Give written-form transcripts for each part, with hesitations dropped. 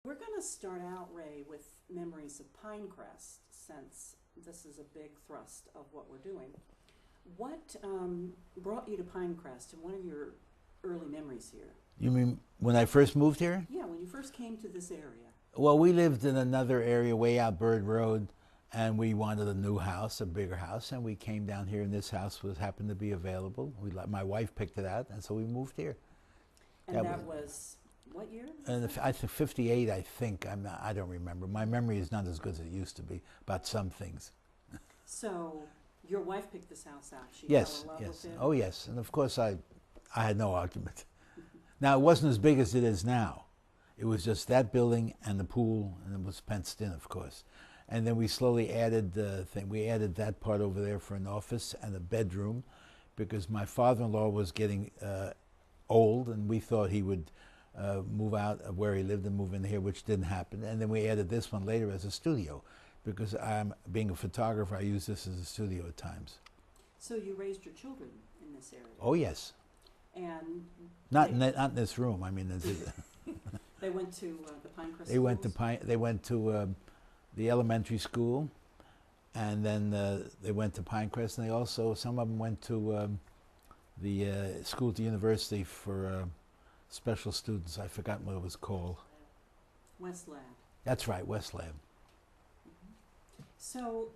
We're going to start out, Ray, with memories of Pinecrest, since this is a big thrust of what we're doing. What brought you to Pinecrest, and what are your early memories here? You mean when I first moved here? Yeah, when you first came to this area. Well, we lived in another area way out Bird Road, and we wanted a new house, a bigger house, and we came down here, and this house happened to be available. My wife picked it out, and so we moved here. And that was what year? And I think 58. I think I don't remember. My memory is not as good as it used to be about some things. So your wife picked this house out. She Yes, fell in love yes. with it. Oh, yes. And of course, I had no argument. Now, it wasn't as big as it is now. It was just that building and the pool, and it was fenced in, of course. And then we slowly added we added that part over there for an office and a bedroom, because my father-in-law was getting old, and we thought he would move out of where he lived and move in here, which didn't happen. And then we added this one later as a studio, because being a photographer, I use this as a studio at times. So you raised your children in this area? Oh, yes. And not in this room. I mean, they went to the Pinecrest. They went to the elementary school, and then they went to Pinecrest, and some of them went to the school at the university for special students. I forgot what it was called. West Lab. That's right, West Lab. So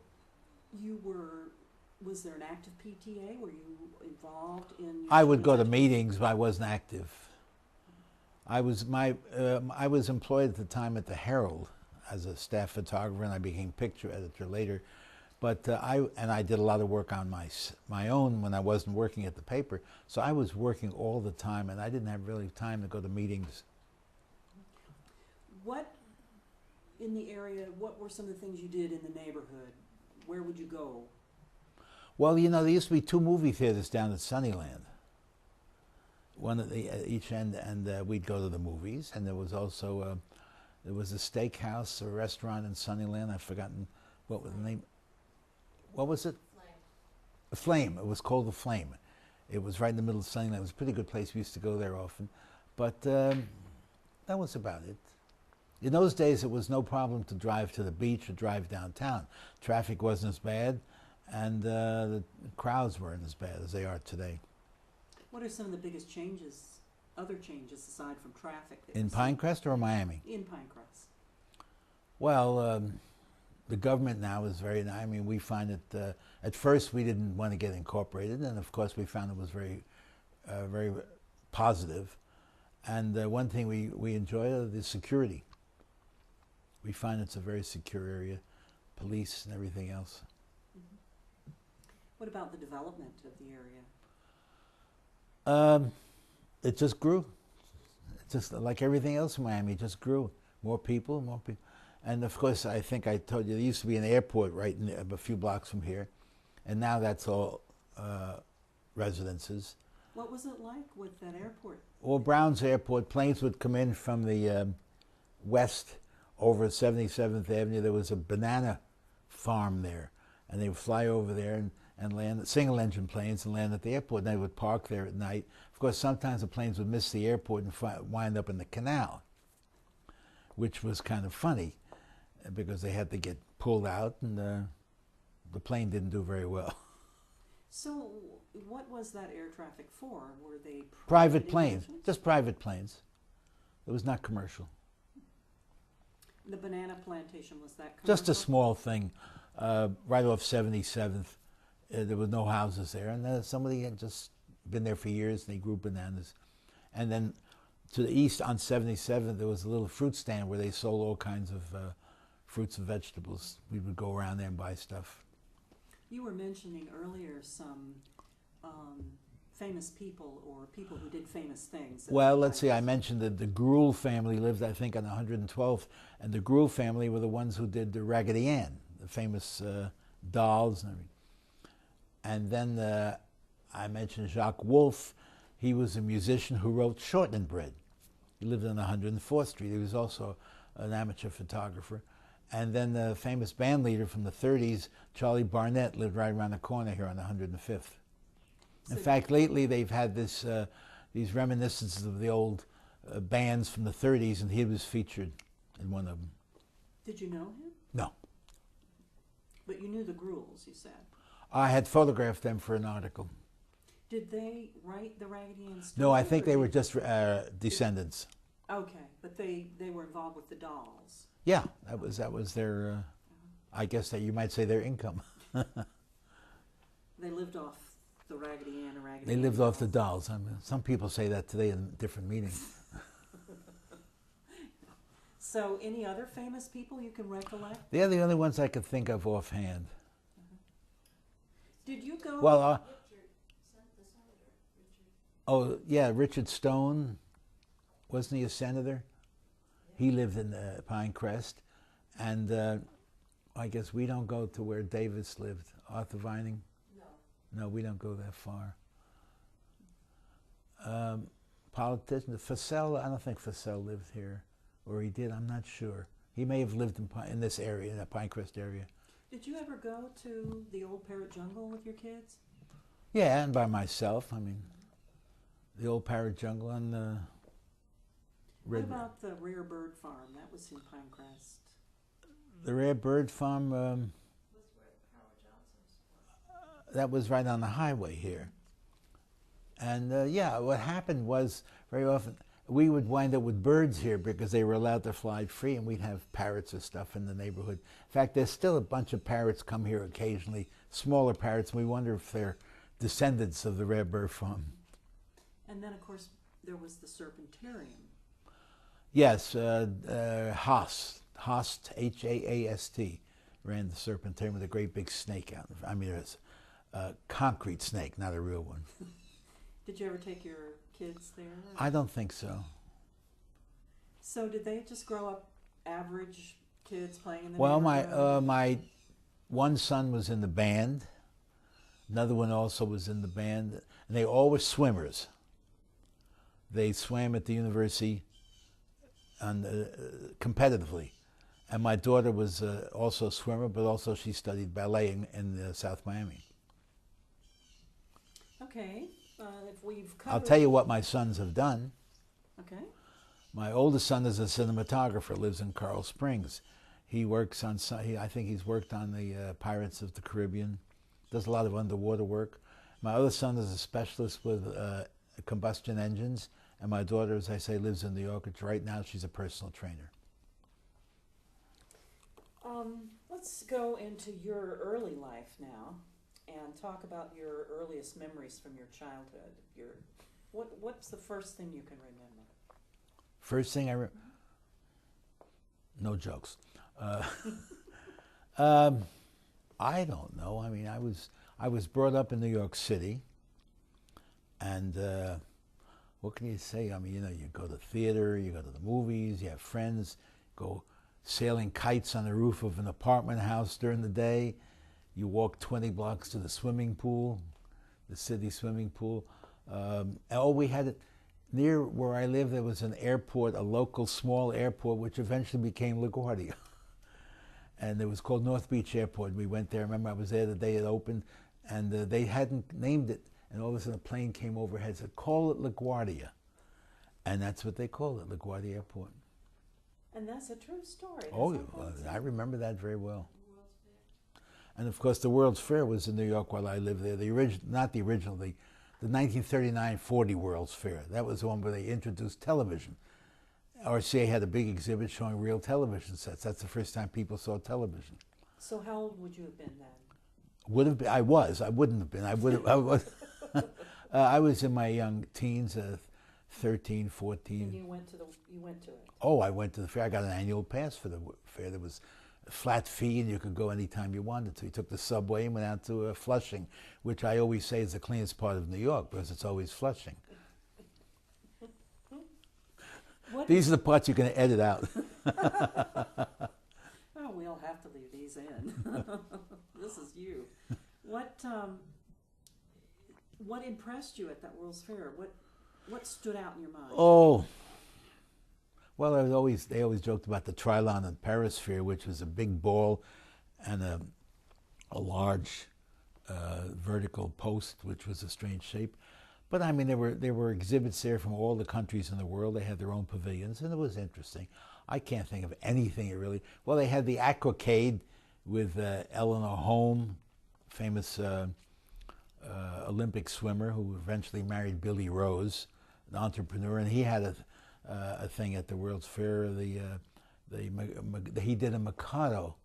was there an active PTA? Were you involved in? I would go to meetings, but I wasn't active. I was employed at the time at the Herald as a staff photographer, and I became picture editor later. But I did a lot of work on my own when I wasn't working at the paper. So I was working all the time, and I didn't have really time to go to meetings. What in the area? What were some of the things you did in the neighborhood? Where would you go? Well, you know, there used to be 2 movie theaters down at Sunnyland. One at each end, and we'd go to the movies. And there was also there was a steakhouse, a restaurant in Sunnyland. I've forgotten what was the name. What was it? Flame. The Flame. It was called the Flame. It was right in the middle of Sunnyland. It was a pretty good place. We used to go there often. But that was about it. In those days, it was no problem to drive to the beach or drive downtown. Traffic wasn't as bad, and the crowds weren't as bad as they are today. What are some of the biggest changes, other changes aside from traffic? In Pinecrest or Miami? In Pinecrest. Well, the government now is very, I mean, we find it, at first we didn't want to get incorporated, and of course we found it was very, very positive. And one thing we enjoy is the security. We find it's a very secure area, police and everything else. Mm-hmm. What about the development of the area? It just grew. It just like everything else in Miami, it just grew. More people. And of course, I think I told you, there used to be an airport right a few blocks from here, and now that's all residences. What was it like with that airport? Well, Brown's Airport, planes would come in from the west over 77th Avenue. There was a banana farm there, and they would fly over there and land, single-engine planes, and land at the airport, and they would park there at night. Of course, sometimes the planes would miss the airport and wind up in the canal, which was kind of funny, because they had to get pulled out, and the plane didn't do very well. So what was that air traffic for? Were they private planes? Just private planes. It was not commercial. The banana plantation, was that commercial? Just a small thing, right off 77th. There were no houses there, and somebody had just been there for years, and they grew bananas. And then to the east on 77th, there was a little fruit stand where they sold all kinds of fruits and vegetables. We would go around there and buy stuff. You were mentioning earlier some famous people or people who did famous things. Well, let's see, I mentioned that the Gruel family lived, I think, on 112th, and the Gruel family were the ones who did the Raggedy Ann, the famous dolls and everything. And then I mentioned Jacques Wolfe. He was a musician who wrote Shortland Bread. He lived on 104th Street. He was also an amateur photographer. And then the famous band leader from the 30s, Charlie Barnett, lived right around the corner here on 105th. In fact, lately they've had these reminiscences of the old bands from the 30s, and he was featured in one of them. Did you know him? No. But you knew the Gruels, you said. I had photographed them for an article. Did they write the Raggedy Ann story? No, I think they were just descendants. Okay, but they were involved with the dolls. Yeah, that was their, I guess that you might say their income. They lived off the Raggedy Ann and Raggedy They Ann lived off the dolls. dolls. I mean, some people say that today in different meanings. So, any other famous people you can recollect? They're the only ones I could think of offhand. Did you go? Well, oh yeah, Richard Stone, wasn't he a senator? He lived in Pinecrest, and I guess we don't go to where Davis lived. Arthur Vining? No, we don't go that far. Politician, Fussell, I don't think Fussell lived here. Or he did, I'm not sure. He may have lived in this area, in the Pinecrest area. Did you ever go to the Old Parrot Jungle with your kids? Yeah, and by myself. I mean, the Old Parrot Jungle on the What about the Rare Bird Farm? That was in Pinecrest. The Rare Bird Farm, that was right on the highway here. And yeah, what happened was very often we would wind up with birds here because they were allowed to fly free, and we'd have parrots or stuff in the neighborhood. In fact, there's still a bunch of parrots come here occasionally, smaller parrots, and we wonder if they're descendants of the Rare Bird Farm. And then, of course, there was the Serpentarium. Yes, Haast, H-A-A-S-T, ran the Serpentarium with a great big snake out. I mean, it was a concrete snake, not a real one. Did you ever take your kids there? I don't think so. So did they just grow up average kids playing in the Well, neighborhood? my one son was in the band. Another one also was in the band. And they all were swimmers. They swam at the university competitively. And my daughter was also a swimmer, but also she studied ballet in South Miami. Okay. If we've covered... I'll tell you what my sons have done. Okay. My oldest son is a cinematographer, lives in Coral Springs. He works on, I think he's worked on the Pirates of the Caribbean, does a lot of underwater work. My other son is a specialist with combustion engines, and my daughter, as I say, lives in New York. Right now she's a personal trainer. Let's go into your early life now and talk about your earliest memories from your childhood. What's the first thing you can remember? First thing no jokes. I don't know. I mean, I was brought up in New York City, and what can you say? I mean, you know, you go to theater, you go to the movies, you have friends, go sailing kites on the roof of an apartment house during the day. You walk 20 blocks to the swimming pool, the city swimming pool. We had it near where I lived. There was an airport, a local small airport, which eventually became LaGuardia. And it was called North Beach Airport. We went there. I remember I was there the day it opened, and they hadn't named it. And all of a sudden a plane came overhead and said, "Call it LaGuardia." And that's what they called it, LaGuardia Airport. And that's a true story. I remember that very well. And of course, the World's Fair was in New York while I lived there. The 1939-40 World's Fair. That was the one where they introduced television. RCA had a big exhibit showing real television sets. That's the first time people saw television. So how old would you have been then? Would have been. I was. I wouldn't have been. I would have. I was. I was in my young teens, 13, 14. And you went to it. Oh, I went to the fair. I got an annual pass for the fair. There was a flat fee, and you could go anytime you wanted to. You took the subway and went out to Flushing, which I always say is the cleanest part of New York because it's always Flushing. These are the parts you're going to edit out. Oh, we'll have to leave these in. This is you. What impressed you at that World's Fair? What stood out in your mind? Oh, well, they always joked about the Trilon and Perisphere, which was a big ball and a large vertical post, which was a strange shape. But I mean, there were exhibits there from all the countries in the world. They had their own pavilions, and it was interesting. I can't think of anything really. Well, they had the Aquacade with Eleanor Holm, famous Olympic swimmer who eventually married Billy Rose, an entrepreneur, and he had a thing at the World's Fair. He did a Mikado,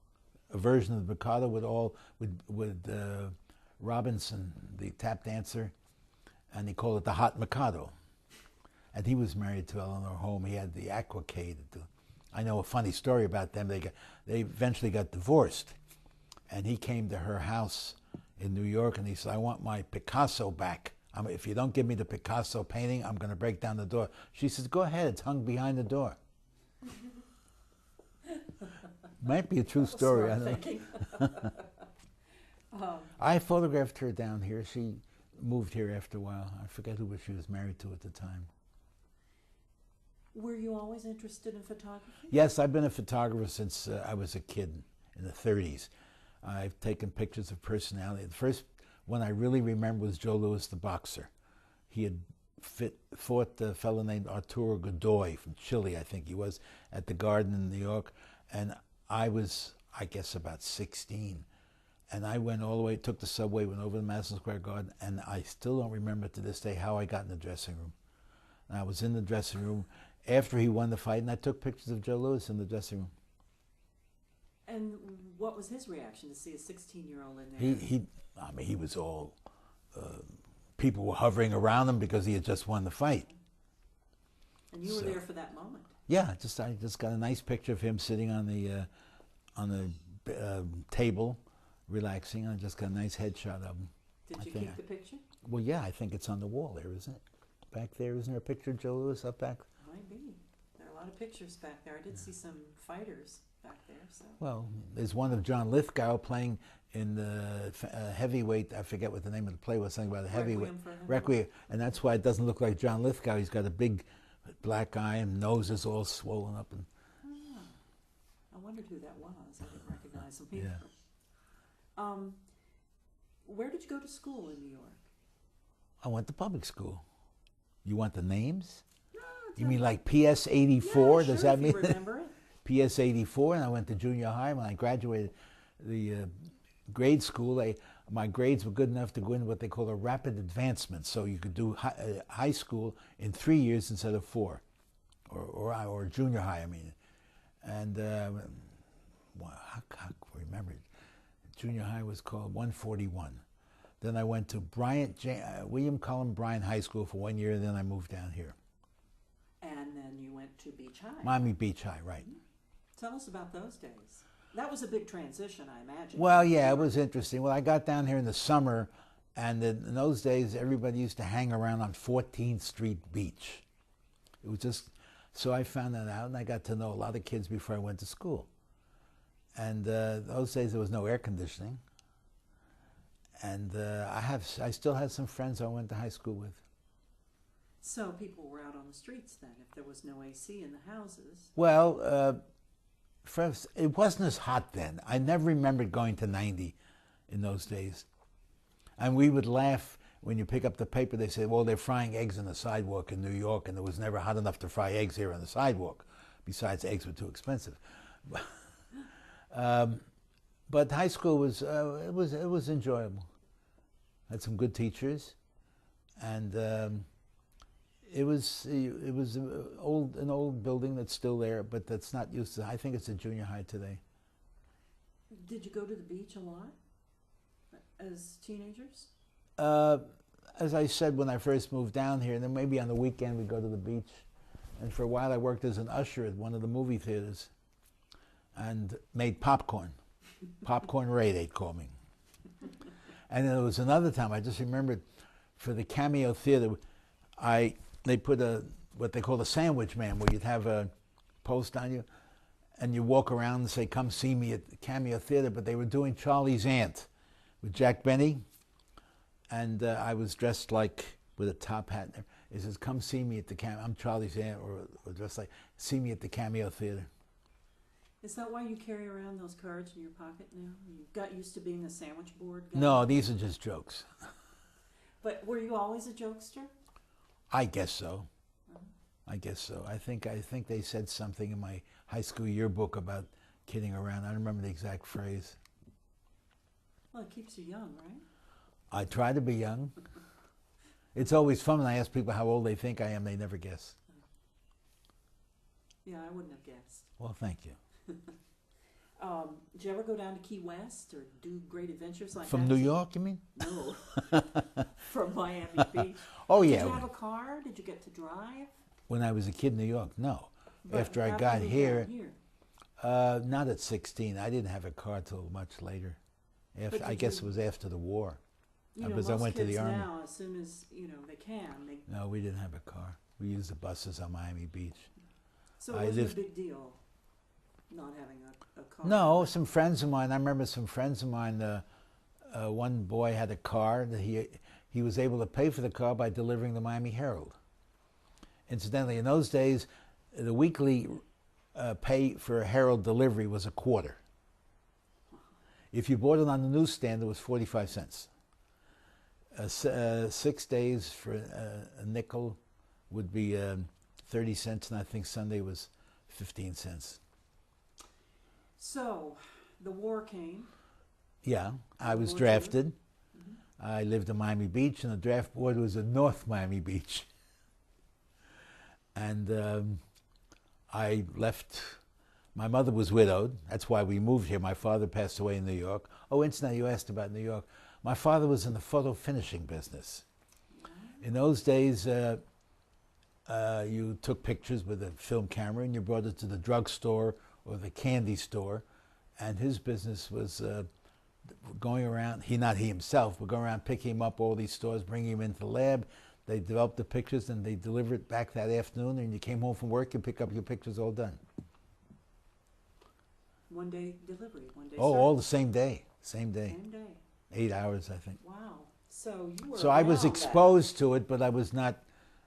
a version of the Mikado with Robinson, the tap dancer, and he called it the Hot Mikado. And he was married to Eleanor Holm. He had the Aquacade. I know a funny story about them. They eventually got divorced, and he came to her house in New York, and he said, "I want my Picasso back. If you don't give me the Picasso painting, I'm going to break down the door." She says, "Go ahead. It's hung behind the door." Might be a true story. I don't know. I photographed her down here. She moved here after a while. I forget who she was married to at the time. Were you always interested in photography? Yes, I've been a photographer since I was a kid in the 30s. I've taken pictures of personality. The first one I really remember was Joe Louis, the boxer. He had fought a fellow named Arturo Godoy from Chile, I think he was, at the Garden in New York. And I was, I guess, about 16. And I went all the way, took the subway, went over to Madison Square Garden, and I still don't remember to this day how I got in the dressing room. And I was in the dressing room after he won the fight, and I took pictures of Joe Louis in the dressing room. And what was his reaction to see a 16-year-old in there? He was all, people were hovering around him because he had just won the fight. And you were there for that moment? Yeah, I just got a nice picture of him sitting on the table, relaxing. I just got a nice headshot of him. Did you keep the picture? Well, yeah, I think it's on the wall there, isn't it? Back there, isn't there a picture of Joe Louis up back? Might be. There are a lot of pictures back there. I did see some fighters back there. So. Well, there's one of John Lithgow playing in the heavyweight. I forget what the name of the play was. Something about a heavyweight. Requiem. And that's why it doesn't look like John Lithgow. He's got a big black eye and nose is all swollen up. And I wondered who that was. I didn't recognize him either. Yeah. Where did you go to school in New York? I went to public school. You want the names? No. You mean like PS 84? Yeah, Does sure, that mean? You remember it? PS 84, and I went to junior high. When I graduated the grade school, my grades were good enough to go into what they call a rapid advancement. So you could do high school in 3 years instead of 4, or junior high, I mean. And I can't remember it. Junior high was called 141. Then I went to William Cullen Bryant High School for 1 year, and then I moved down here. And then you went to Beach High. Miami Beach High, right. Tell us about those days. That was a big transition, I imagine. Well, yeah, it was interesting. Well, I got down here in the summer, and in those days, everybody used to hang around on 14th Street Beach. It was just, so I found that out, and I got to know a lot of kids before I went to school. And those days, there was no air conditioning. And I still had some friends I went to high school with. So people were out on the streets then, if there was no AC in the houses. Well, first, it wasn't as hot then. I never remembered going to 90 in those days. And we would laugh when you pick up the paper. They say, well, they're frying eggs on the sidewalk in New York, and it was never hot enough to fry eggs here on the sidewalk. Besides, eggs were too expensive. But high school was it was enjoyable. Had some good teachers, and it was an old building that's still there, but that's not used to. I think it's a junior high today. Did you go to the beach a lot as teenagers? As I said when I first moved down here, and then maybe on the weekend we'd go to the beach. And for a while I worked as an usher at one of the movie theaters and made popcorn. Popcorn Ray, they'd call me. And then there was another time, I just remembered, for the Cameo Theater, they put what they call a sandwich man, where you'd have a post on you, and you walk around and say, come see me at the Cameo Theater, but they were doing Charlie's Aunt with Jack Benny, and I was dressed like, with a top hat. It says, come see me at the Cameo, I'm Charlie's Aunt, or dressed like, see me at the Cameo Theater. Is that why you carry around those cards in your pocket now? You got used to being a sandwich board guy? No, these are just jokes. But were you always a jokester? I guess so. I guess so. I think they said something in my high school yearbook about kidding around. I don't remember the exact phrase. Well, it keeps you young, right? I try to be young. It's always fun when I ask people how old they think I am. They never guess. Yeah, I wouldn't have guessed. Well, thank you. Did you ever go down to Key West or do great adventures like that? From New York, you mean? No. From Miami Beach. Oh, yeah. Did you have a car? Did you get to drive? When I was a kid in New York, no. But After I how got did you here, get here? not at 16. I didn't have a car till much later. But I guess it was after the war. You know, because most I went to kids the Army. now, as soon as they can, No, we didn't have a car. We used the buses on Miami Beach. So it wasn't a big deal not having a car. No, some friends of mine. I remember some friends of mine. One boy had a car. He was able to pay for the car by delivering the Miami Herald. Incidentally, in those days, the weekly pay for a Herald delivery was a quarter. If you bought it on the newsstand, it was 45 cents. 6 days for a nickel would be 30 cents, and I think Sunday was 15 cents. So, the war came. Yeah, I was War drafted. Mm-hmm. I lived in Miami Beach, and the draft board was in North Miami Beach. And I left. My mother was widowed. That's why we moved here. My father passed away in New York. Oh, incidentally, you asked about New York. My father was in the photo finishing business. In those days, you took pictures with a film camera and you brought it to the drugstore or the candy store, and his business was going around, not he himself, but going around picking him up all these stores, bringing him into the lab. They developed the pictures and they delivered it back that afternoon, and you came home from work, you pick up your pictures all done. One day delivery, one day Oh, service. all the same day. Same day. Same day. 8 hours, I think. Wow. So you were So I was around exposed to it, but I was not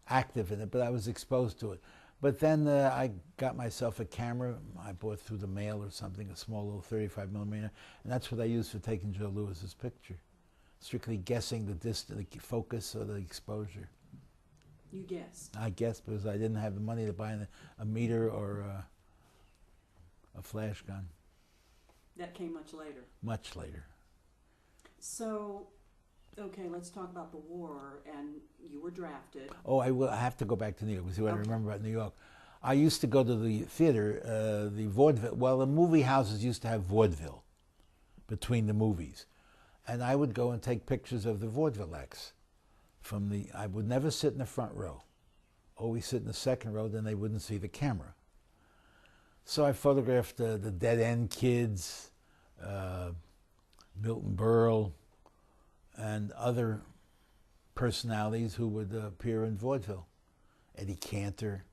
active in it, but I was exposed to it. But then I got myself a camera I bought through the mail or something, a small little 35 millimeter, and that's what I used for taking Joe Lewis's picture. Strictly guessing the distance, the focus, or the exposure. You guessed. I guessed because I didn't have the money to buy a meter or a flash gun. That came much later. Much later. So, okay, let's talk about the war, and you were drafted. Oh, I have to go back to New York. See what I Okay. remember about New York. I used to go to the theater, the vaudeville. Well, the movie houses used to have vaudeville between the movies. And I would go and take pictures of the vaudeville acts. I would never sit in the front row. Always sit in the second row, then they wouldn't see the camera. So I photographed the Dead End Kids, Milton Berle, and other personalities who would appear in vaudeville. Eddie Cantor.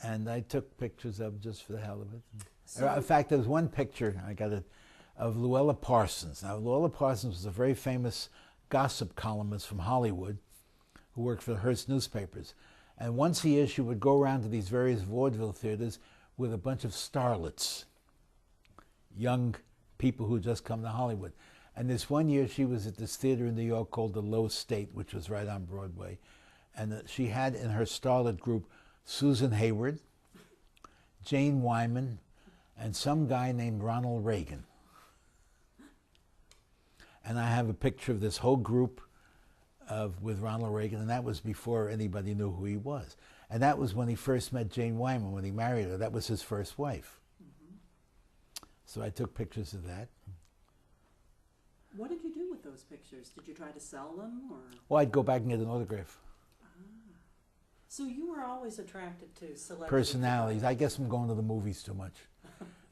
And I took pictures of just for the hell of it. So, In fact, there was one picture, I got it, of Luella Parsons. Now, Luella Parsons was a very famous gossip columnist from Hollywood who worked for the Hearst newspapers. And once a year, she would go around to these various vaudeville theaters with a bunch of starlets, young people who had just come to Hollywood. And this one year, she was at this theater in New York called the Low State, which was right on Broadway. And she had in her starlet group Susan Hayward, Jane Wyman, and some guy named Ronald Reagan. And I have a picture of this whole group with Ronald Reagan, and that was before anybody knew who he was. And that was when he first met Jane Wyman, when he married her. That was his first wife. Mm-hmm. So I took pictures of that. What did you do with those pictures? Did you try to sell them, or? Well, I'd go back and get an autograph. So you were always attracted to celebrities. Personalities. I guess I'm going to the movies too much.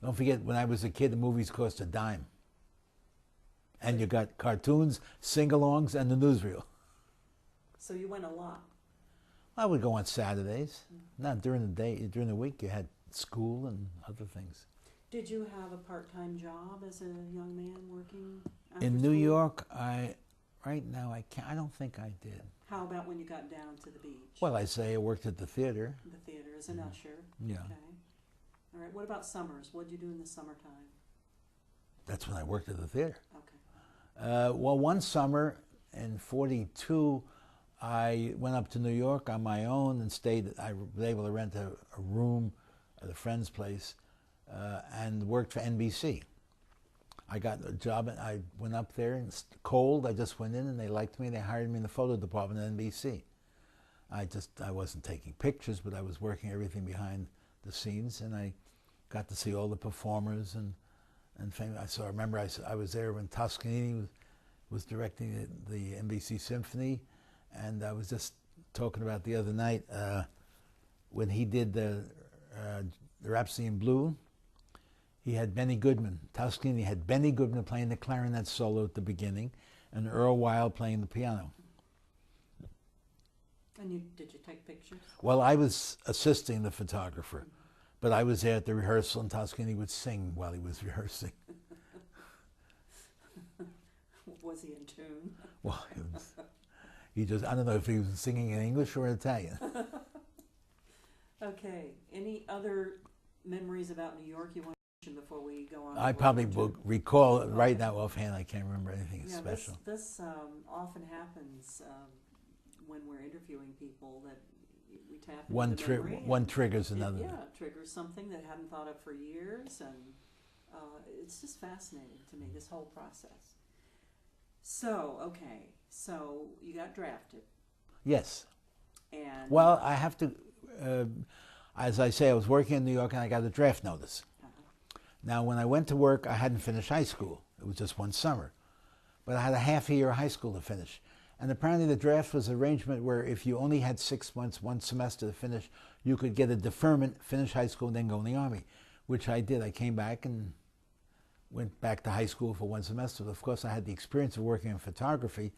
Don't forget, when I was a kid, the movies cost a dime. And you got cartoons, sing-alongs, and the newsreel. So you went a lot. I would go on Saturdays. Not during the day. During the week, you had school and other things. Did you have a part-time job as a young man working after In New school? York, right now, I don't think I did. How about when you got down to the beach? Well, I say I worked at the theater. The theater as an usher. Yeah. Okay. All right. What about summers? What did you do in the summertime? That's when I worked at the theater. Okay. Well, one summer in '42, I went up to New York on my own and stayed. I was able to rent a room at a friend's place and worked for NBC. I got a job and I went up there and it's cold. I just went in and they liked me. They hired me in the photo department at NBC. I wasn't taking pictures, but I was working everything behind the scenes, and I got to see all the performers and famous. I remember I was there when Toscanini was directing the NBC Symphony, and I was just talking about the other night when he did the Rhapsody in Blue. He had Benny Goodman. Toscanini had Benny Goodman playing the clarinet solo at the beginning, and Earl Wild playing the piano. And did you take pictures? Well, I was assisting the photographer, but I was there at the rehearsal, and Toscanini would sing while he was rehearsing. Was he in tune? Well, I don't know if he was singing in English or Italian. Okay. Any other memories about New York you want to mention before we go on? I probably will recall it right now offhand. I can't remember anything special. This often happens when we're interviewing people, that we tap into the memory. One triggers another. It triggers something that I hadn't thought of for years, and it's just fascinating to me, this whole process. So you got drafted. Yes. And well, I have to, as I say, I was working in New York and I got a draft notice. Now, when I went to work, I hadn't finished high school. It was just one summer. But I had a half a year of high school to finish. And apparently the draft was an arrangement where if you only had 6 months, one semester to finish, you could get a deferment, finish high school, and then go in the Army, which I did. I came back and went back to high school for one semester. Of course, I had the experience of working in photography,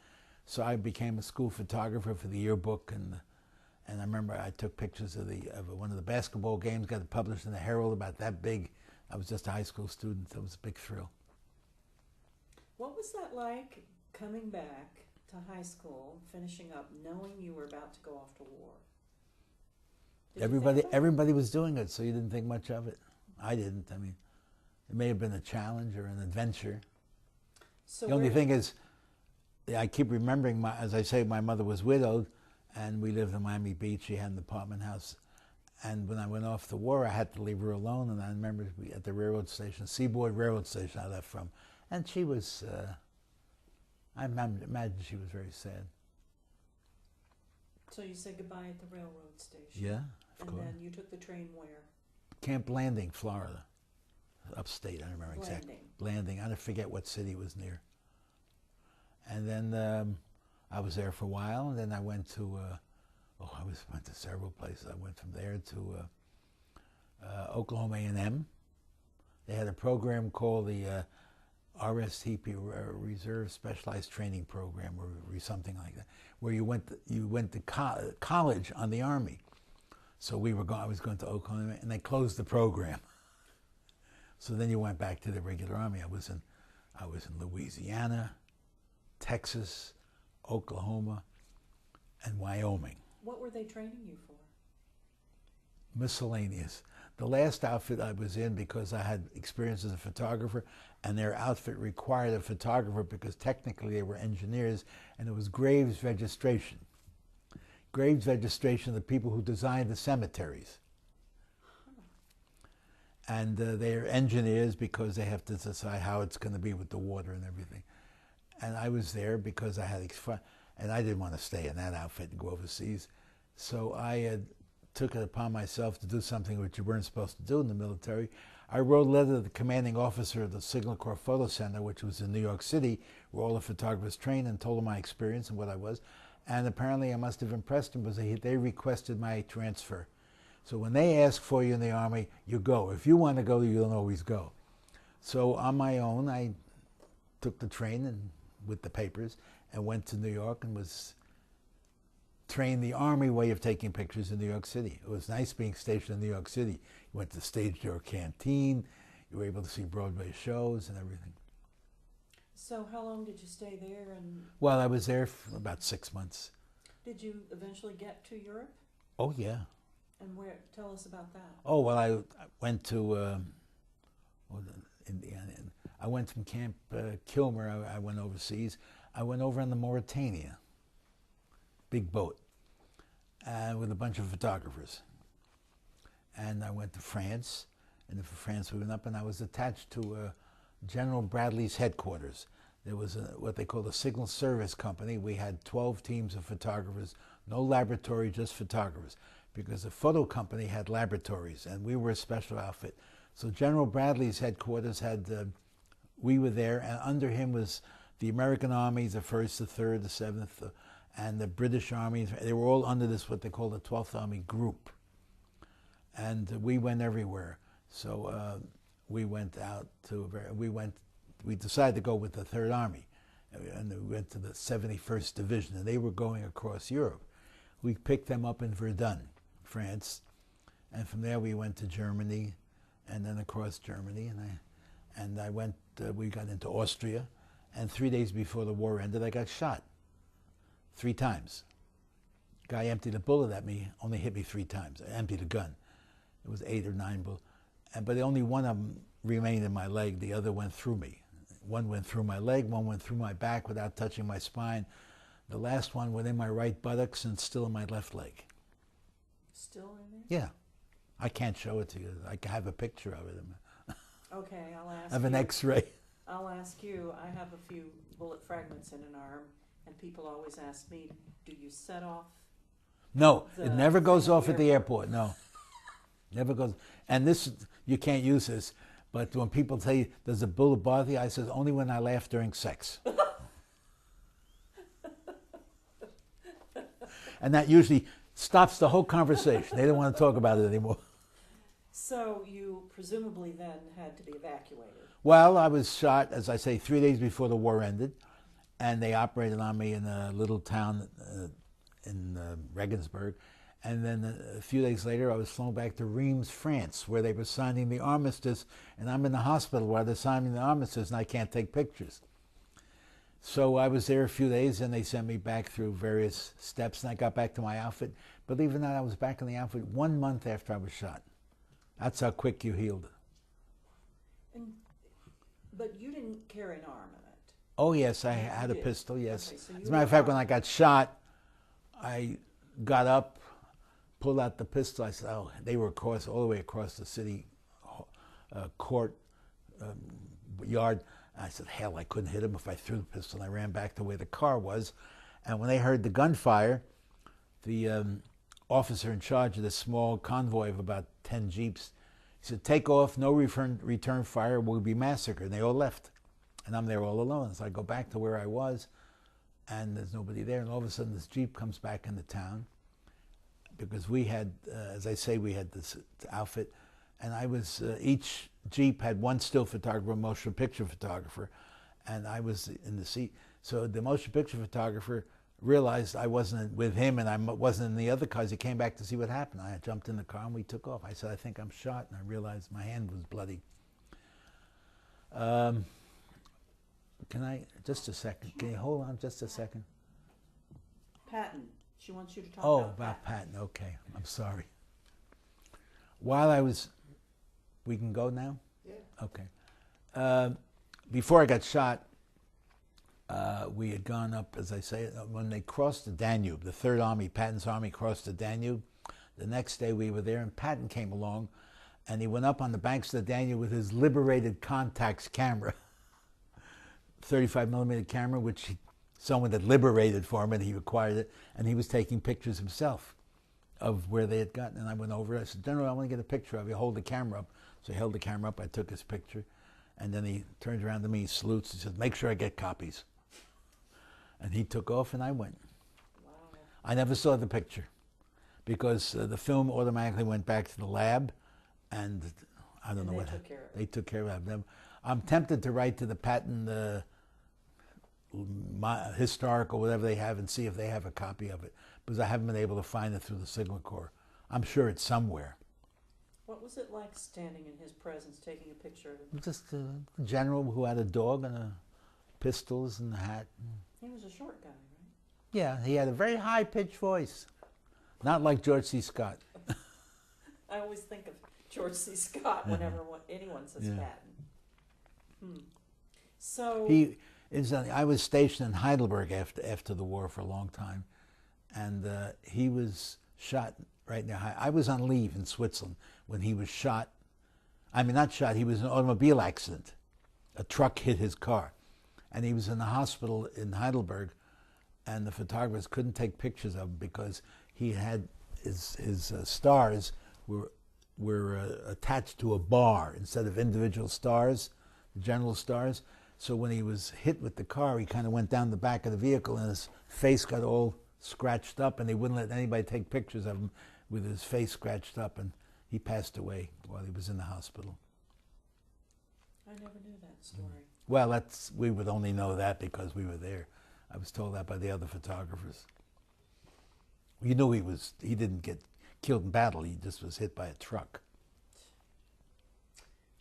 so I became a school photographer for the yearbook, and I remember I took pictures of one of the basketball games, got it published in the Herald, about that big. I was just a high school student. That was a big thrill. What was that like, coming back to high school, finishing up, knowing you were about to go off to war? Everybody was doing it, so you didn't think much of it. I didn't. I mean, it may have been a challenge or an adventure. So the only thing is, I keep remembering, as I say, my mother was widowed, and we lived in Miami Beach. She had an apartment house. And when I went off to war, I had to leave her alone. And I remember at the railroad station, Seaboard Railroad Station I left from. And she was, I imagine she was very sad. So you said goodbye at the railroad station? Yeah, of course. And then you took the train where? Camp Landing, Florida. Upstate, I don't remember exactly. Landing. I forget what city was near. And then I was there for a while, and then I went to, went to several places. I went from there to Oklahoma A&M. They had a program called the RSTP, Reserve Specialized Training Program, or something like that, where you went to college on the Army. So I was going to Oklahoma, and they closed the program. So then you went back to the regular Army. I was in Louisiana, Texas, Oklahoma, and Wyoming. What were they training you for? Miscellaneous. The last outfit I was in, because I had experience as a photographer, and their outfit required a photographer because technically they were engineers, and it was graves registration. Graves registration of the people who designed the cemeteries. And they're engineers because they have to decide how it's going to be with the water and everything. And I was there because I had fun, and I didn't want to stay in that outfit and go overseas. So I took it upon myself to do something which you weren't supposed to do in the military. I wrote a letter to the commanding officer of the Signal Corps Photo Center, which was in New York City, where all the photographers trained, and told him my experience and what I was. And apparently I must have impressed him, because they requested my transfer. So when they ask for you in the Army, you go. If you want to go, you don't always go. So on my own, I took the train and with the papers and went to New York and was trained the Army way of taking pictures in New York City. It was nice being stationed in New York City. You went to the Stage Door Canteen. You were able to see Broadway shows and everything. So how long did you stay there? Well, I was there for about 6 months. Did you eventually get to Europe? Oh, yeah. And where? Tell us about that. Oh, well, I went to Indiana. I went from Camp Kilmer. I went overseas. I went over into Mauritania. big boat, with a bunch of photographers. And I went to France, and from France we went up, and I was attached to General Bradley's headquarters. There was what they called a signal service company. We had 12 teams of photographers, no laboratory, just photographers, because the photo company had laboratories, and we were a special outfit. So General Bradley's headquarters had, we were there, and under him was the American Army, the 1st, the 3rd, the 7th, and the British Army. They were all under this, what they call the 12th Army Group. And we went everywhere. So we went out to, we decided to go with the 3rd Army. And we went to the 71st Division, and they were going across Europe. We picked them up in Verdun, France. And from there we went to Germany, and then across Germany. And I went, we got into Austria. And 3 days before the war ended, I got shot 3 times. Guy emptied a bullet at me, only hit me 3 times. I emptied a gun. It was 8 or 9 bullets. But only one of them remained in my leg. The other went through me. One went through my leg, one went through my back without touching my spine. The last one went in my right buttocks and still in my left leg. Still in there? Yeah. I can't show it to you. I have a picture of it. Okay, I'll ask I have an X-ray. I'll ask you. I have a few bullet fragments in an arm, and people always ask me, do you set off? No, it never goes off at the airport, no. Never goes. And this, you can't use this, but when people tell you, does a bullet bother you? I says, only when I laugh during sex. And that usually stops the whole conversation. They don't want to talk about it anymore. So you presumably then had to be evacuated. Well, I was shot, as I say, 3 days before the war ended, and they operated on me in a little town in Regensburg. And then a few days later, I was flown back to Reims, France, where they were signing the armistice, and I'm in the hospital while they're signing the armistice, and I can't take pictures. So I was there a few days, and they sent me back through various steps, and I got back to my outfit. Believe it or not, I was back in the outfit 1 month after I was shot. That's how quick you healed. But you didn't carry an armament. Oh, yes, I had a pistol, yes. Okay, so as a matter of fact, when I got shot, I got up, pulled out the pistol. I said, oh, they were all the way across the city court yard. I said, hell, I couldn't hit him if I threw the pistol. And I ran back to where the car was. And when they heard the gunfire, the officer in charge of this small convoy of about 10 jeeps, he said, take off, no return fire, we'll be massacred. And they all left. And I'm there all alone. So I go back to where I was, and there's nobody there. And all of a sudden, this jeep comes back into town, because we had, as I say, we had this outfit, and I was, each Jeep had one still photographer, motion picture photographer, and I was in the seat. So the motion picture photographer realized I wasn't with him and I wasn't in the other cars. He came back to see what happened. I jumped in the car and we took off. I said, I think I'm shot, and I realized my hand was bloody. Can I, just a second, can you hold on just a second? Patton. She wants you to talk about Patton. Okay, I'm sorry. While I was, we can go now? Yeah. Okay. Before I got shot, we had gone up, as I say, when they crossed the Danube, the 3rd Army, Patton's army crossed the Danube. The next day we were there, and Patton came along, and he went up on the banks of the Danube with his Liberated Contax camera, 35 millimeter camera, which someone had liberated for him, and he acquired it, and he was taking pictures himself of where they had gotten. And I went over, I said, General, I want to get a picture of you. Hold the camera up. So he held the camera up, I took his picture, and then he turns around to me, he salutes, he says, make sure I get copies. And he took off, and I went. Wow. I never saw the picture, because the film automatically went back to the lab, and I don't know what happened. They took care of it. I'm tempted to write to the Patton historical, whatever they have, and see if they have a copy of it, because I haven't been able to find it through the Signal Corps. I'm sure it's somewhere. What was it like standing in his presence, taking a picture of him? Just a general who had a dog and pistols and a hat. He was a short guy, right? Yeah, he had a very high-pitched voice. Not like George C. Scott. I always think of George C. Scott whenever anyone says Patton. So I was stationed in Heidelberg after the war for a long time, and he was shot right now. I was on leave in Switzerland when he was shot. I mean, not shot, he was in an automobile accident. A truck hit his car, and he was in the hospital in Heidelberg, and the photographers couldn't take pictures of him because he had his stars were attached to a bar instead of individual stars, general stars. So when he was hit with the car, he kind of went down the back of the vehicle, and his face got all scratched up, and they wouldn't let anybody take pictures of him with his face scratched up, and he passed away while he was in the hospital. I never knew that story. Well, we would only know that because we were there. I was told that by the other photographers. You knew he didn't get killed in battle, he just was hit by a truck.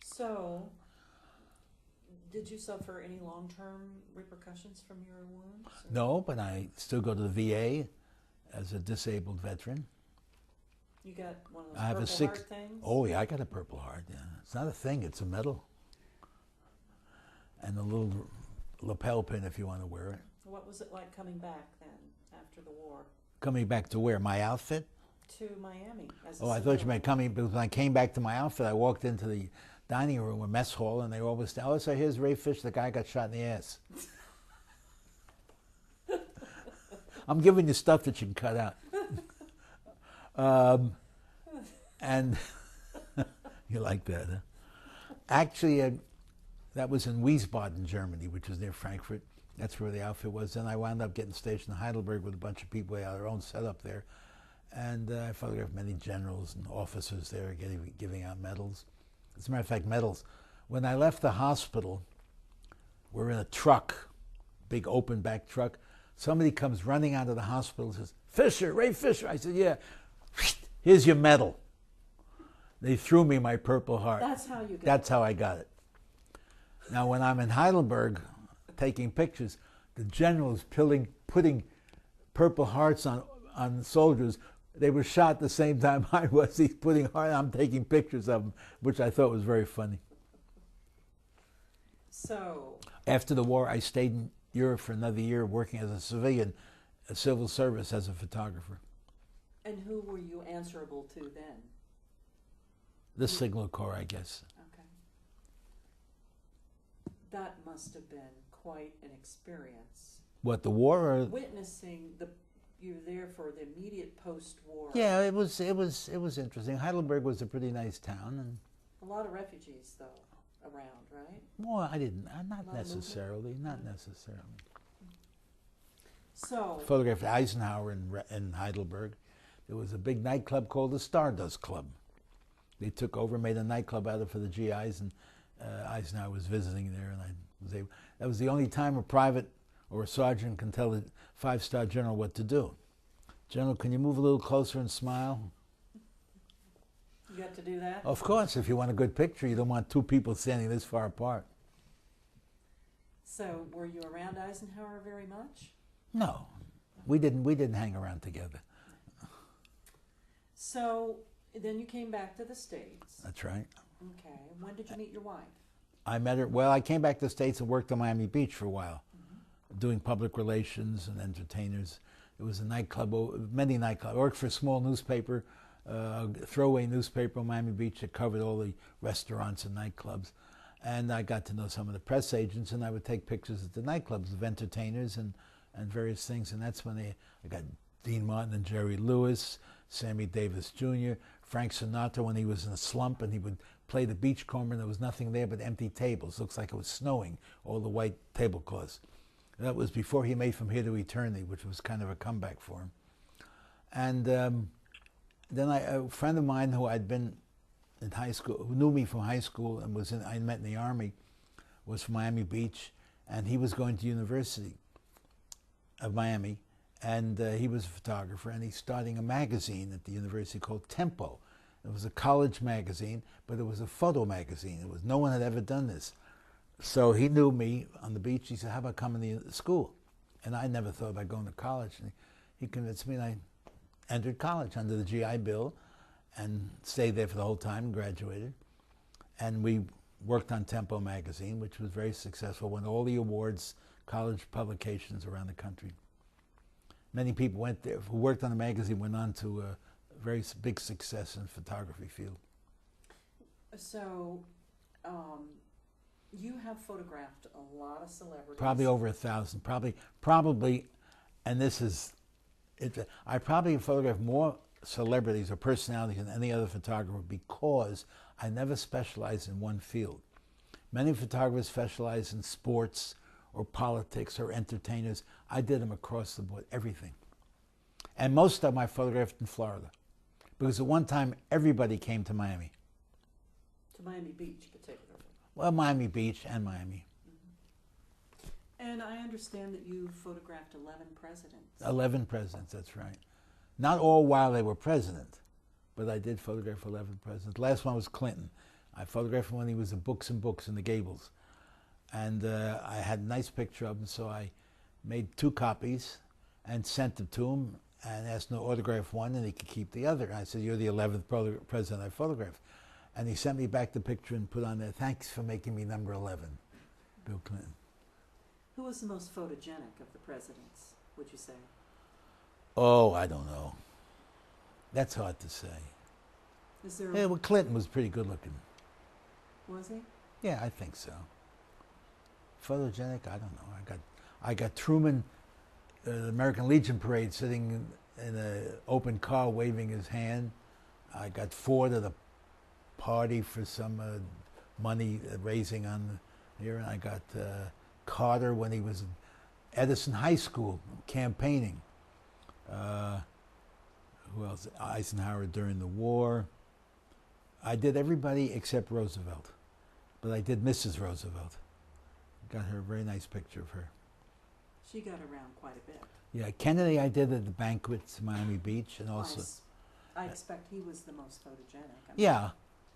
So, did you suffer any long-term repercussions from your wounds? Or? No, but I still go to the VA as a disabled veteran. You got one of those I have Purple Heart things? Oh yeah, I got a Purple Heart, yeah. It's not a thing, it's a medal. And a little lapel pin if you want to wear it. What was it like coming back then, after the war? Coming back to where? My outfit? To Miami. As a I thought you meant coming, because when I came back to my outfit, I walked into the dining room or mess hall, and they were always, oh, so here's Ray Fish, the guy got shot in the ass. I'm giving you stuff that you can cut out. And you like that, huh? Actually, that was in Wiesbaden, Germany, which is near Frankfurt. That's where the outfit was. Then I wound up getting stationed in Heidelberg with a bunch of people. We had our own setup there. And I photographed many generals and officers there giving out medals. As a matter of fact, medals. When I left the hospital, we're in a truck, big open back truck. Somebody comes running out of the hospital and says, Fisher, Ray Fisher. I said, yeah. Here's your medal. They threw me my Purple Heart. That's how you got it. That's how I got it. Now, when I'm in Heidelberg taking pictures, the generals putting Purple Hearts on soldiers. They were shot the same time I was. He's putting heart. I'm taking pictures of them, which I thought was very funny. So after the war, I stayed in Europe for another year, working as a civilian, a civil service as a photographer. And who were you answerable to then? The Signal Corps, I guess. Okay. That must have been quite an experience. What, the war? Or? Witnessing you were there for the immediate post-war. Yeah, it was interesting. Heidelberg was a pretty nice town, and a lot of refugees though around, right? Well, not necessarily. So photographed Eisenhower in Heidelberg. There was a big nightclub called the Stardust Club. They took over, made a nightclub out of it for the GIs, and Eisenhower was visiting there, and I was able. That was the only time a private or a sergeant can tell a five-star general what to do. General, can you move a little closer and smile? you got to do that? Of course, if you want a good picture, you don't want two people standing this far apart. So were you around Eisenhower very much? No, we didn't hang around together. So then you came back to the States. That's right. Okay. When did you meet your wife? I met her, well, I came back to the States and worked on Miami Beach for a while, doing public relations and entertainers. It was a nightclub, many nightclubs. I worked for a small newspaper, throwaway newspaper on Miami Beach that covered all the restaurants and nightclubs. And I got to know some of the press agents, and I would take pictures at the nightclubs of entertainers and various things. And that's when I got Dean Martin and Jerry Lewis, Sammy Davis Jr., Frank Sinatra when he was in a slump, and he would play the beachcomber, and there was nothing there but empty tables. Looks like it was snowing, all the white tablecloths. That was before he made From Here to Eternity, which was kind of a comeback for him. And then a friend of mine who I'd been in high school, who knew me from high school and I met in the Army, was from Miami Beach, and he was going to University of Miami, and he was a photographer, and he's starting a magazine at the university called Tempo. It was a college magazine, but it was a photo magazine. No one had ever done this. So he knew me on the beach. He said, how about coming to school? And I never thought about going to college. And he convinced me, and I entered college under the GI Bill and stayed there for the whole time and graduated. And we worked on Tempo magazine, which was very successful, won all the awards, college publications around the country. Many people went there who worked on the magazine went on to a very big success in the photography field. So, you have photographed a lot of celebrities. Probably over 1,000. Probably, and this is, I probably photographed more celebrities or personalities than any other photographer because I never specialized in one field. Many photographers specialize in sports or politics or entertainers. I did them across the board, everything. And most of them I photographed in Florida. Because at one time, everybody came to Miami. To Miami Beach, particularly. Well, Miami Beach and Miami. Mm-hmm. And I understand that you photographed 11 presidents. 11 presidents, that's right. Not all while they were president, but I did photograph 11 presidents. The last one was Clinton. I photographed him when he was in Books and Books in the Gables. And I had a nice picture of him, so I made 2 copies and sent them to him and asked him to autograph one and he could keep the other. And I said, "You're the 11th president I photographed." And he sent me back the picture and put on there, "Thanks for making me number 11, Bill Clinton." Who was the most photogenic of the presidents, would you say? Oh, I don't know. That's hard to say. Is there? Yeah, well, Clinton was pretty good looking. Was he? Yeah, I think so. Photogenic, I don't know. I got Truman, the American Legion parade, sitting in an open car waving his hand. I got Ford at a party for some money raising on here, and I got Carter when he was in Edison High School campaigning. Who else? Eisenhower during the war. I did everybody except Roosevelt, but I did Mrs. Roosevelt. Got her a very nice picture of her. She got around quite a bit. Yeah, Kennedy I did at the banquets in Miami Beach, and also. I expect he was the most photogenic. I mean, Yeah,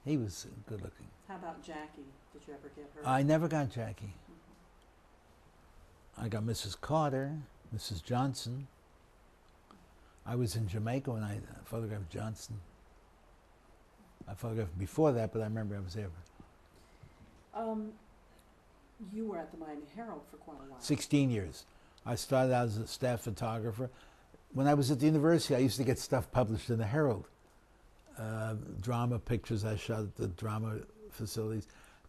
he was good looking. How about Jackie? Did you ever get her? I never got Jackie. I got Mrs. Carter, Mrs. Johnson. I was in Jamaica when I photographed Johnson. I photographed before that, but I remember I was there. You were at the Miami Herald for quite a while. 16 years. I started out as a staff photographer. When I was at the university, I used to get stuff published in the Herald. Drama pictures I shot at the drama facilities.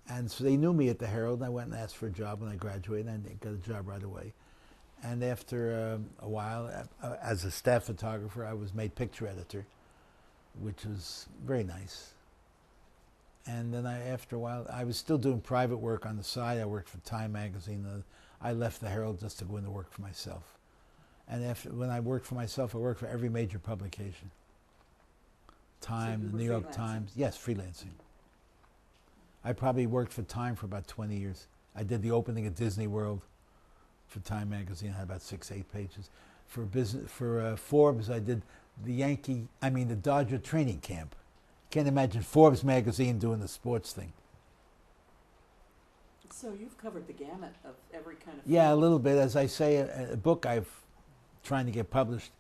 And so they knew me at the Herald, and I went and asked for a job when I graduated, and I got a job right away. And after a while, as a staff photographer, I was made picture editor, which was very nice. And then after a while, I was still doing private work on the side. I worked for Time magazine. I left the Herald just to go into work for myself. And when I worked for myself, I worked for every major publication. Time, So the New York Times. Yes, freelancing. I probably worked for Time for about 20 years. I did the opening of Disney World for Time magazine. I had about 6-8 pages. For Forbes, I did the Dodger training camp. Can't imagine Forbes magazine doing the sports thing. So you've covered the gamut of every kind of Yeah, a field. little bit. As I say, a book I've trying to get published.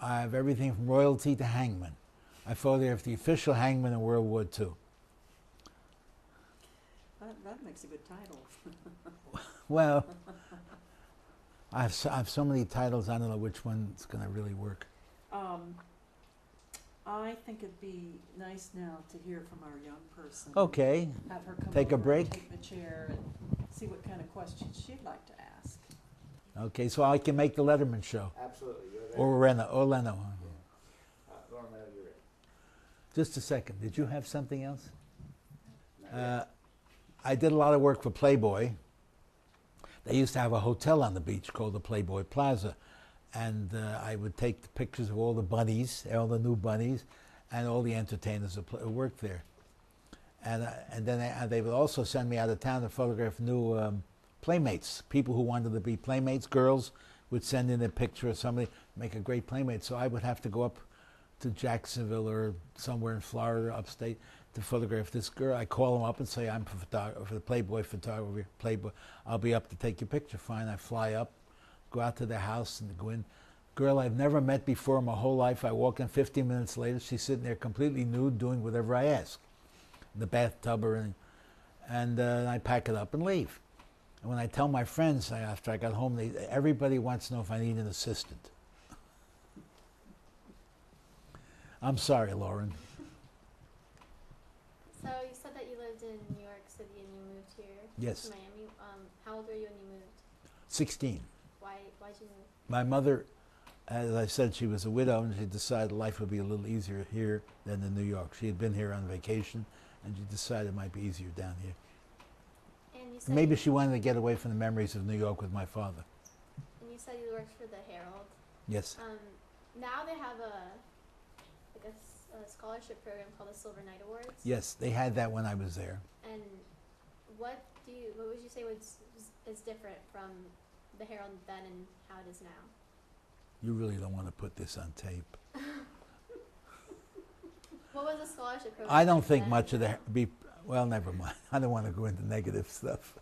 I have everything from royalty to hangman. I photographed the official hangman in World War II. That makes a good title. Well, I have so many titles, I don't know which one's going to really work. I think it'd be nice now to hear from our young person. Okay. Have her come Take a over break? and take the chair and see what kind of questions she'd like to ask. Okay, so I can make the Letterman show. Absolutely. You're there. Or Leno. Lorna, you're ready. Just a second. Did you have something else? I did a lot of work for Playboy. They used to have a hotel on the beach called the Playboy Plaza. And I would take the pictures of all the bunnies, all the new bunnies, and all the entertainers who worked there. And then they would also send me out of town to photograph new playmates, people who wanted to be playmates. Girls would send in a picture of somebody, make a great playmate. So I would have to go up to Jacksonville or somewhere in Florida, upstate, to photograph this girl. I call them up and say, "I'm for the Playboy photography, Playboy. I'll be up to take your picture." Fine, I fly up, go out to their house and go in. Girl I've never met before in my whole life. I walk in 15 minutes later. She's sitting there completely nude doing whatever I ask. In the bathtub or anything. And I pack it up and leave. And when I tell my friends after I got home, everybody wants to know if I need an assistant. I'm sorry, Lauren. So you said that you lived in New York City and you moved here Yes. to Miami. How old were you when you moved? 16. Why'd you move? My mother, as I said, she was a widow, and she decided life would be a little easier here than in New York. She had been here on vacation, and she decided it might be easier down here. And you said Maybe she wanted to get away from the memories of New York with my father. And you said you worked for the Herald. Yes. Now they have a scholarship program called the Silver Knight Awards. Yes, they had that when I was there. And what would you say is different from the Herald then and how it is now? You really don't want to put this on tape. What was the scholarship program? I don't like think then? much of well, never mind. I don't want to go into negative stuff.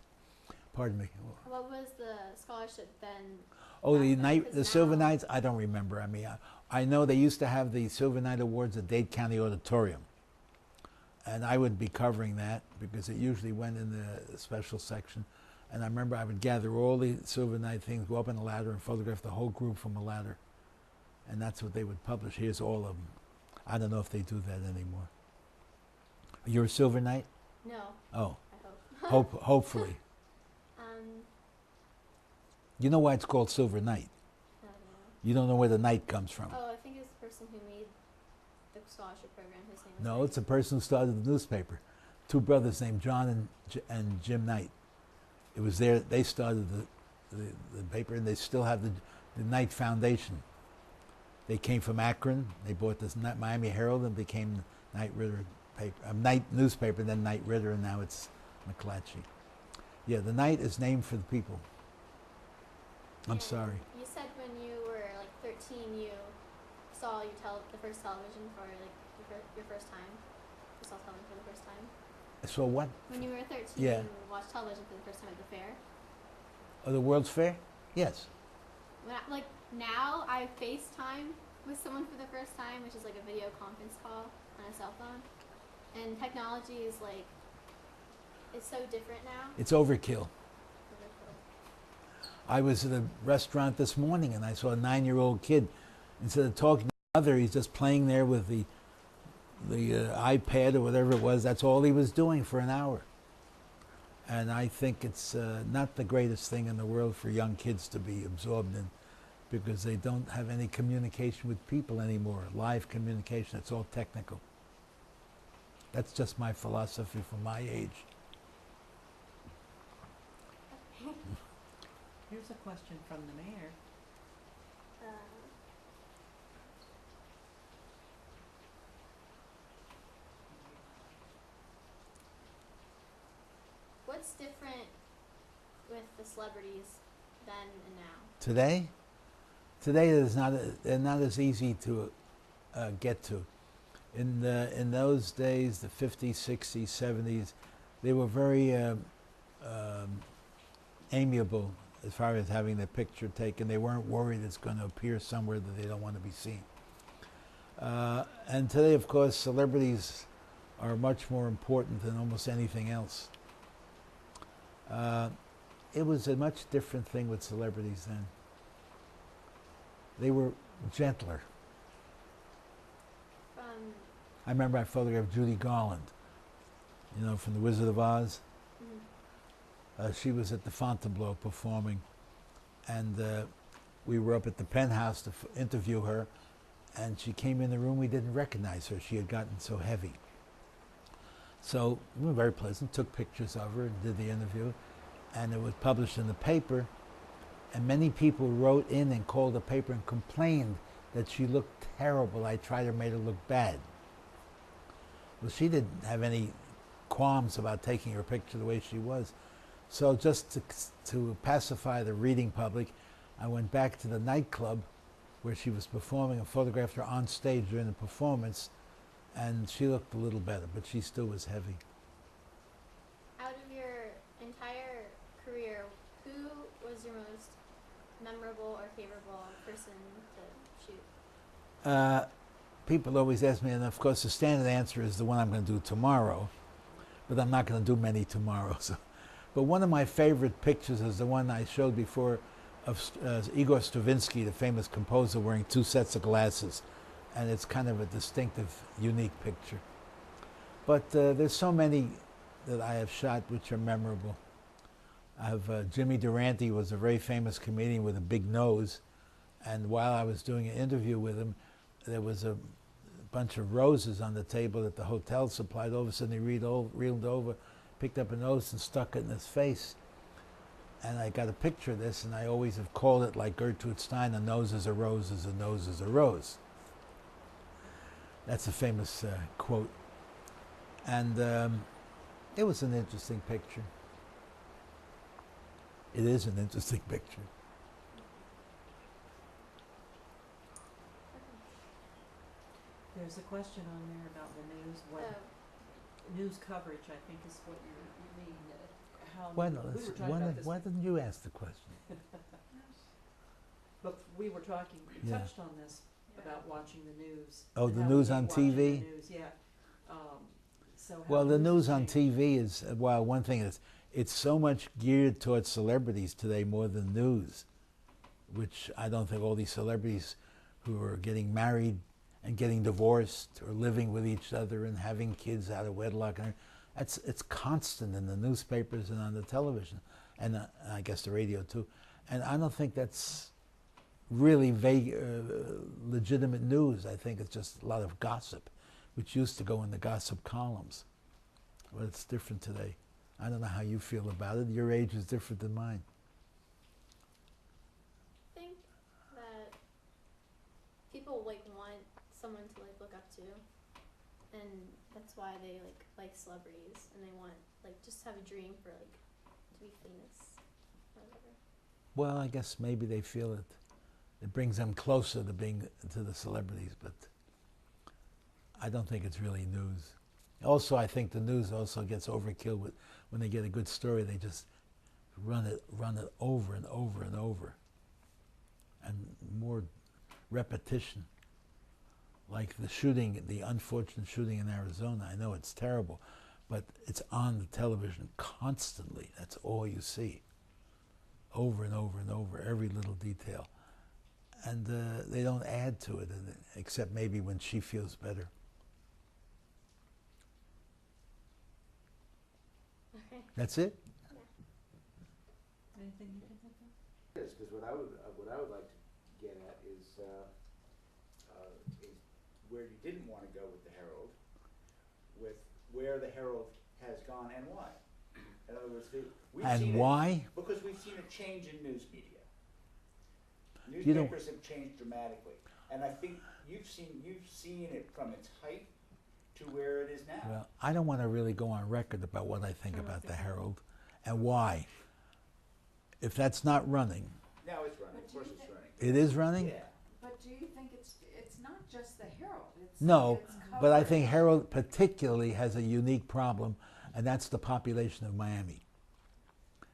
Pardon me. What was the scholarship then? Oh, the back then? night, 'Cause the Silver now- Knights. I don't remember. I mean, I know they used to have the Silver Knight Awards at Dade County Auditorium, and I would be covering that because it usually went in the special section. And I remember I would gather all the Silver Knight things, go up on a ladder, and photograph the whole group from a ladder, and that's what they would publish. Here's all of them. I don't know if they do that anymore. You're a Silver Knight? No, Oh, I hope. hopefully. You know why it's called Silver Knight? I don't know. You don't know where the knight comes from. Oh, I think it's the person who made the scholarship program. His name is No, Knight. it's a person who started the newspaper. Two brothers named John and Jim Knight. It was there. They started the paper, and they still have the Knight Foundation. They came from Akron. They bought this Miami Herald and became Knight Ritter paper, Knight newspaper, then Knight Ritter, and now it's McClatchy. Yeah, the Knight is named for the people. I'm And sorry. You said when you were like 13, you saw the first television for like your first time. You saw television for the first time. So what? When you were 13, Yeah. you watched television for the first time at the fair. Oh, the World's Fair? Yes. Like now, I FaceTime with someone for the first time, which is like a video conference call on a cell phone. And technology is like, it's so different now. It's overkill. I was at a restaurant this morning and I saw a 9-year-old kid. Instead of talking to his mother, he's just playing there with the iPad or whatever it was. That's all he was doing for an hour. And I think it's not the greatest thing in the world for young kids to be absorbed in, because they don't have any communication with people anymore, live communication. It's all technical. That's just my philosophy for my age. Here's a question from the mayor. What's different with the celebrities then and now? Today they're not as easy to get to. In those days, the 50s, 60s, 70s, they were very amiable as far as having their picture taken. They weren't worried it's going to appear somewhere that they don't want to be seen. And today, of course, celebrities are much more important than almost anything else. It was a much different thing with celebrities then. They were gentler. I remember I photographed Judy Garland, you know, from The Wizard of Oz. She was at the Fontainebleau performing, and we were up at the penthouse to interview her, and she came in the room. We didn't recognize her. She had gotten so heavy. So we were very pleasant, took pictures of her and did the interview, and it was published in the paper, and many people wrote in and called the paper and complained that she looked terrible. I tried to make her look bad. Well, she didn't have any qualms about taking her picture the way she was. So just to pacify the reading public, I went back to the nightclub where she was performing and photographed her on stage during the performance, and she looked a little better, but she still was heavy. Out of your entire career, who was your most memorable or favorable person to shoot? People always ask me, and of course the standard answer is the one I'm going to do tomorrow, but I'm not going to do many tomorrow. So. But one of my favorite pictures is the one I showed before of Igor Stravinsky, the famous composer, wearing two sets of glasses. and it's kind of a distinctive, unique picture. But there's so many that I have shot which are memorable. I have Jimmy Durante was a very famous comedian with a big nose, and while I was doing an interview with him, there was a bunch of roses on the table that the hotel supplied. All of a sudden he reeled over, picked up a nose and stuck it in his face. And I got a picture of this, and I always have called it, like Gertrude Stein, a nose is a rose is a nose is a rose. That's a famous quote. And it was an interesting picture. It is an interesting picture. There's a question on there about the news, what news coverage, I think is what you mean. How Why, we were talking about this, why didn't you ask the question? but we were talking, we Yeah. touched on this about watching the news. Oh, and the how news we on hate watching TV? the news, yeah. So how Well, the news has on changed. TV is, well, one thing is, it's so much geared towards celebrities today more than news, which I don't think all these celebrities who are getting married and getting divorced or living with each other and having kids out of wedlock, and it's constant in the newspapers and on the television, and I guess the radio too. And I don't think that's really vague, legitimate news. I think it's just a lot of gossip, which used to go in the gossip columns. But it's different today. I don't know how you feel about it. Your age is different than mine. I think that people like want someone to like look up to, and that's why they like celebrities, and they want like just have a dream for like to be famous or whatever. Well, I guess maybe they feel it brings them closer to being to the celebrities, but I don't think it's really news. Also, I think the news also gets overkill with when they get a good story, they just run it over and over and over, and more repetition. Like the shooting, the unfortunate shooting in Arizona. I know it's terrible, but it's on the television constantly. That's all you see, over and over and over, every little detail. And they don't add to it, except maybe when she feels better. Okay. That's it? Anything you can think of? Yes, because what I would like to get at is where you didn't want to go with the Herald, with where the Herald has gone and why. In other words, we've seen And why? because we've seen a change in news media. You don't- Newspapers have changed dramatically, and I think you've seen it from its height to where it is now. Well, I don't want to really go on record about what I think about the Herald and why. If that's not running, Now it's running. Of course, it's running. it is running? Yeah. But do you think it's not just the Herald? It's No, it's but I coverage. think Herald particularly has a unique problem, and that's the population of Miami.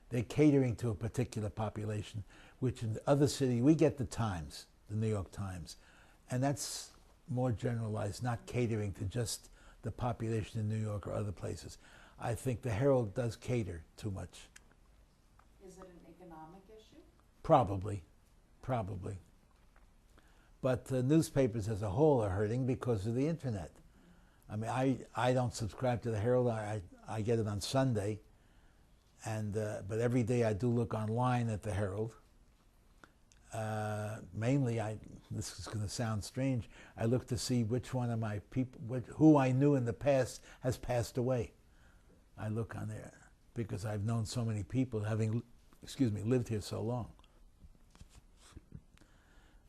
They're catering to a particular population, which in other cities, we get the Times, the New York Times, and that's more generalized, not catering to just the population in New York or other places. I think the Herald does cater too much. Is it an economic issue? Probably. But newspapers as a whole are hurting because of the internet. I mean, I don't subscribe to the Herald. I get it on Sunday, and but every day I do look online at the Herald. Mainly, this is going to sound strange, I look to see which one of my people, who I knew in the past has passed away. I look on there because I've known so many people, having, lived here so long.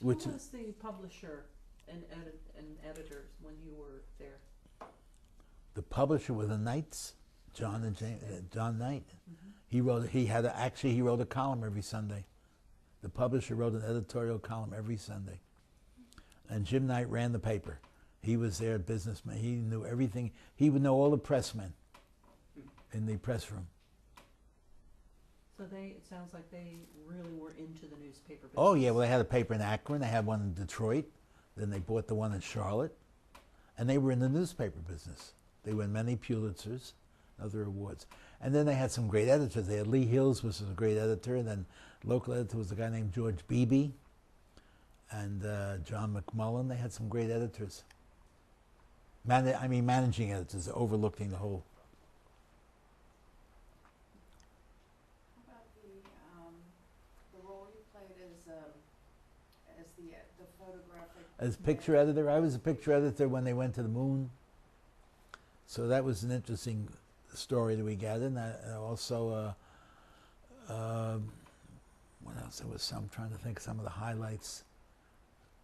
Who Which was the publisher and editors when you were there? the publisher were the Knights, John and John Knight. He wrote a column every Sunday. The publisher wrote an editorial column every Sunday. And Jim Knight ran the paper. He was their businessman. He knew everything. He would know all the pressmen in the press room. So it sounds like they really were into the newspaper business. Oh yeah, well they had a paper in Akron, they had one in Detroit, then they bought the one in Charlotte, and they were in the newspaper business. They won many Pulitzers, other awards. And then they had some great editors. They had Lee Hills, which was a great editor, and then local editor was a guy named George Beebe. and John McMullen. They had some great editors. Managing editors, overlooking the whole. How about the role you played as the photographic? As picture editor, I was a picture editor when they went to the moon. So that was an interesting story that we gathered. And also, what else? There was some, trying to think of some of the highlights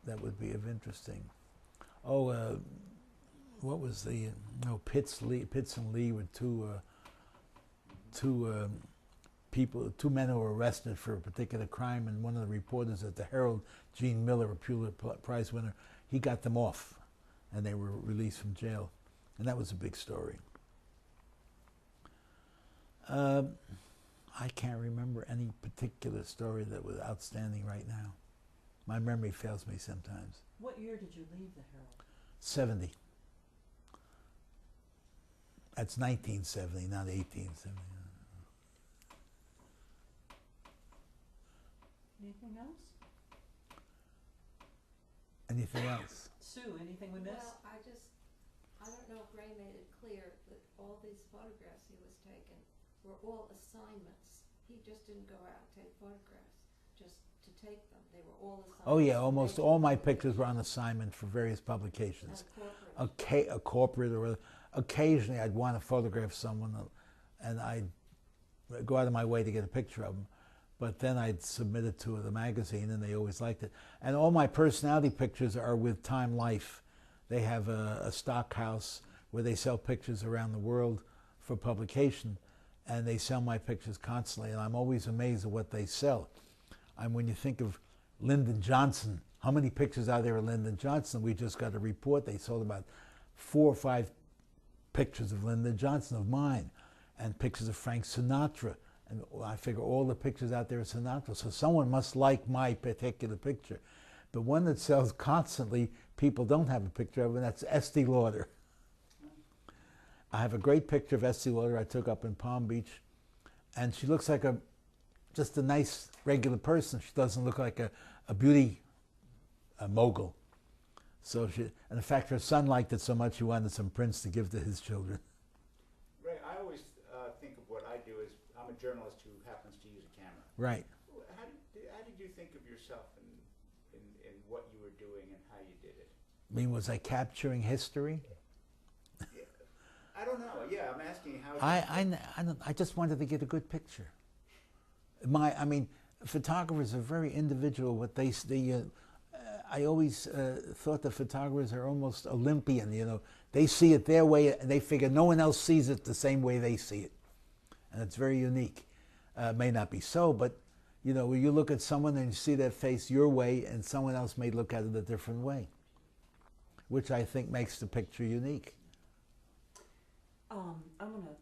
that would be of interesting. Oh, what was the, Pitts and Lee were two people, two men who were arrested for a particular crime, and one of the reporters at the Herald, Gene Miller, a Pulitzer Prize winner, he got them off, and they were released from jail. And that was a big story. I can't remember any particular story that was outstanding right now. My memory fails me sometimes. What year did you leave the Herald? 70. That's 1970, not 1870. Anything else? Anything else? Sue, anything we missed? Well, I don't know if Ray made it clear that all these photographs he was taking were all assignments. He just didn't go out and take photographs just to take them. They were all assignments. Oh yeah, almost all my pictures were on assignment for various publications. And corporate. A corporate, or occasionally I'd want to photograph someone, and I'd go out of my way to get a picture of them. But then I'd submit it to the magazine, and they always liked it. And all my personality pictures are with Time Life. They have a stock house where they sell pictures around the world for publication, and they sell my pictures constantly, and I'm always amazed at what they sell. And when you think of Lyndon Johnson, how many pictures are there of Lyndon Johnson? We just got a report. They sold about 4 or 5 pictures of Lyndon Johnson, of mine, and pictures of Frank Sinatra. And I figure all the pictures out there are Sinatra. So someone must like my particular picture. But one that sells constantly, people don't have a picture of, and that's Estee Lauder. I have a great picture of Estee Lauder I took up in Palm Beach, and she looks like just a nice, regular person. She doesn't look like a beauty mogul. So and in fact, her son liked it so much he wanted some prints to give to his children. Ray, I always think of what I do as I'm a journalist who happens to use a camera. Right. How did you think of yourself in what you were doing and how you did it? I mean, was I capturing history? Yeah, I don't know. Yeah, I'm asking how. I just wanted to get a good picture. Photographers are very individual. I always thought the photographers are almost Olympian. They see it their way, and they figure no one else sees it the same way they see it, and it's very unique. May not be so, but when you look at someone and you see their face your way, and someone else may look at it a different way, which I think makes the picture unique. I'm gonna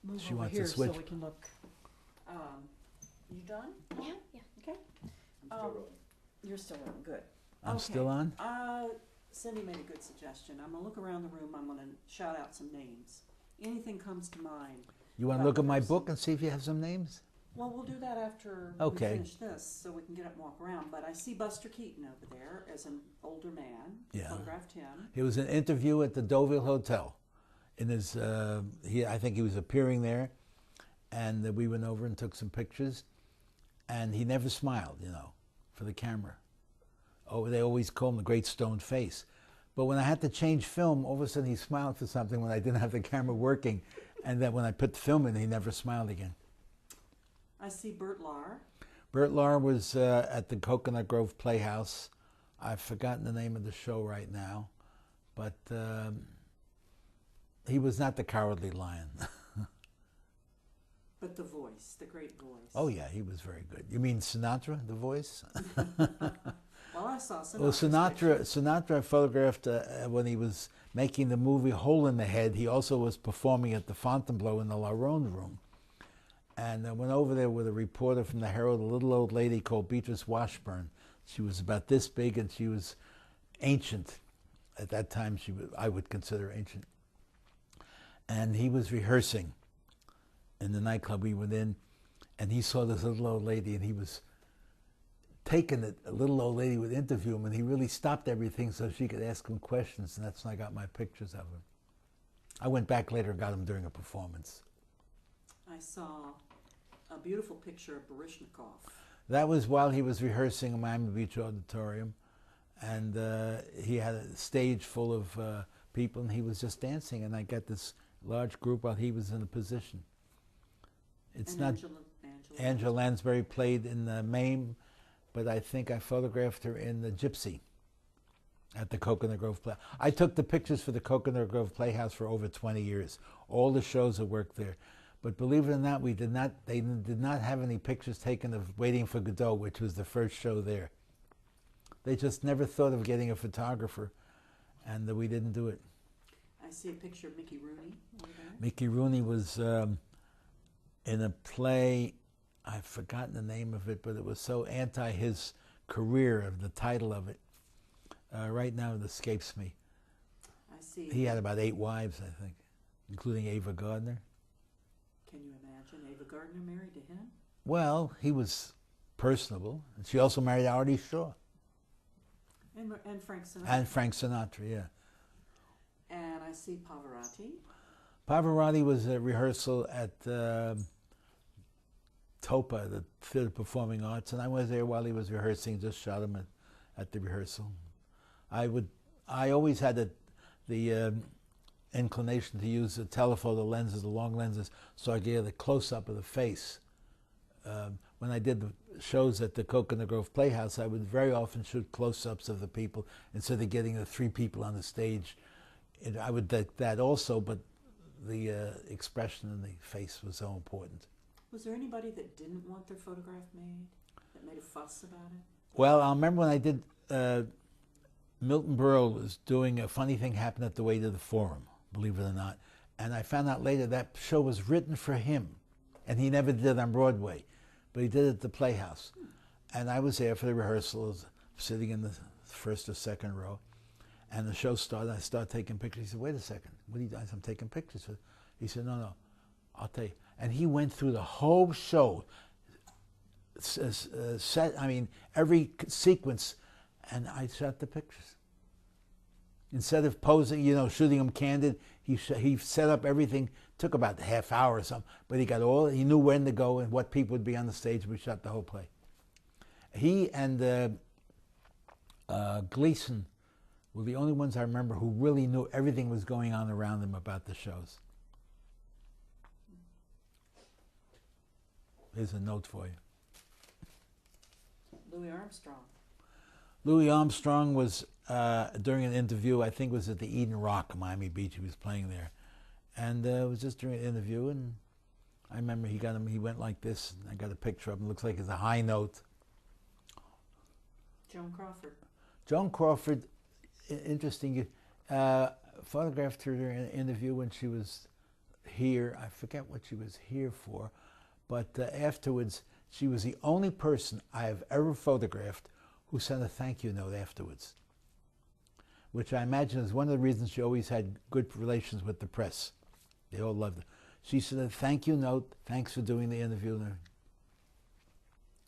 move She over wants to here so switch. we can look. You done? Yeah, yeah. Okay. I'm still rolling. You're still on. Good. I'm Okay. still on? Cindy made a good suggestion. I'm going to look around the room. I'm going to shout out some names. Anything comes to mind. You want to about look the at my person. book and see if you have some names? Well, we'll do that after Okay. we finish this, so we can get up and walk around. But I see Buster Keaton over there as an older man. Yeah. Photographed him. It was an interview at the Deauville Hotel. In his, I think he was appearing there, and we went over and took some pictures, and he never smiled, for the camera. Oh, they always call him the Great Stone Face. But when I had to change film, all of a sudden he smiled for something when I didn't have the camera working, and then when I put the film in, he never smiled again. I see Bert Lahr. Bert Lahr was at the Coconut Grove Playhouse. I've forgotten the name of the show right now, but he was not the Cowardly Lion. But the voice, the great voice. Oh yeah, he was very good. You mean Sinatra, the voice? Well, I saw Sinatra's Well, picture. Sinatra I photographed when he was making the movie Hole in the Head. He also was performing at the Fontainebleau in the Larone Room. And I went over there with a reporter from the Herald, a little old lady called Beatrice Washburn. She was about this big, and she was ancient. At that time, I would consider ancient. And he was rehearsing in the nightclub we went in, and he saw this little old lady, and he was taken that a little old lady would interview him, and he really stopped everything so she could ask him questions, and that's when I got my pictures of him. I went back later and got him during a performance. I saw a beautiful picture of Baryshnikov. That was while he was rehearsing in Miami Beach Auditorium, and he had a stage full of people, and he was just dancing, and I got this large group while he was in a position. It's And not Angela Lansbury played in the MAME, but I think I photographed her in the Gypsy at the Coconut Grove Play. I took the pictures for the Coconut Grove Playhouse for over 20 years. All the shows that worked there. But believe it or not, they did not have any pictures taken of Waiting for Godot, which was the first show there. They just never thought of getting a photographer, and we didn't do it. I see a picture of Mickey Rooney over there. Mickey Rooney was in a play, I've forgotten the name of it, but it was so anti his career, of the title of it. Right now it escapes me. I see. He had about 8 wives, I think, including Ava Gardner. Can you imagine Ava Gardner married to him? Well, he was personable. And she also married Artie Shaw. And Frank Sinatra. And Frank Sinatra, yeah. And I see Pavarotti. Pavarotti was a rehearsal at TOPA, the Theatre of Performing Arts, and I was there while he was rehearsing, just shot him at the rehearsal. I always had the inclination to use the telephoto lenses, the long lenses, so I get a close-up of the face. When I did the shows at the Coconut Grove Playhouse, I would very often shoot close-ups of the people instead of getting the 3 people on the stage. I would do that also, but the expression in the face was so important. Was there anybody that didn't want their photograph made, that made a fuss about it? Well, I remember when I did, Milton Berle was doing A Funny Thing Happened at the Way to the Forum, believe it or not. And I found out later that show was written for him, and he never did it on Broadway, but he did it at the Playhouse. And I was there for the rehearsals, sitting in the first or second row. And the show started, I started taking pictures. He said, wait a second, what are you doing? I'm taking pictures. He said, no, I'll tell you. And he went through the whole show, every sequence, and I shot the pictures. Instead of posing, shooting them candid, he set up everything. Took about a half hour or something, but he knew when to go and what people would be on the stage. We shot the whole play. He and Gleason were the only ones I remember who really knew everything was going on around them about the shows. Here's a note for you. Louis Armstrong. Louis Armstrong was, during an interview, I think it was at the Eden Rock, Miami Beach, he was playing there. And it was just during an interview, and I remember he went like this, and I got a picture of him. It looks like it's a high note. Joan Crawford. Joan Crawford, interesting, photographed her during an interview when she was here. I forget what she was here for, but afterwards, she was the only person I have ever photographed who sent a thank you note afterwards, which I imagine is one of the reasons she always had good relations with the press. They all loved her. She sent a thank you note, thanks for doing the interview.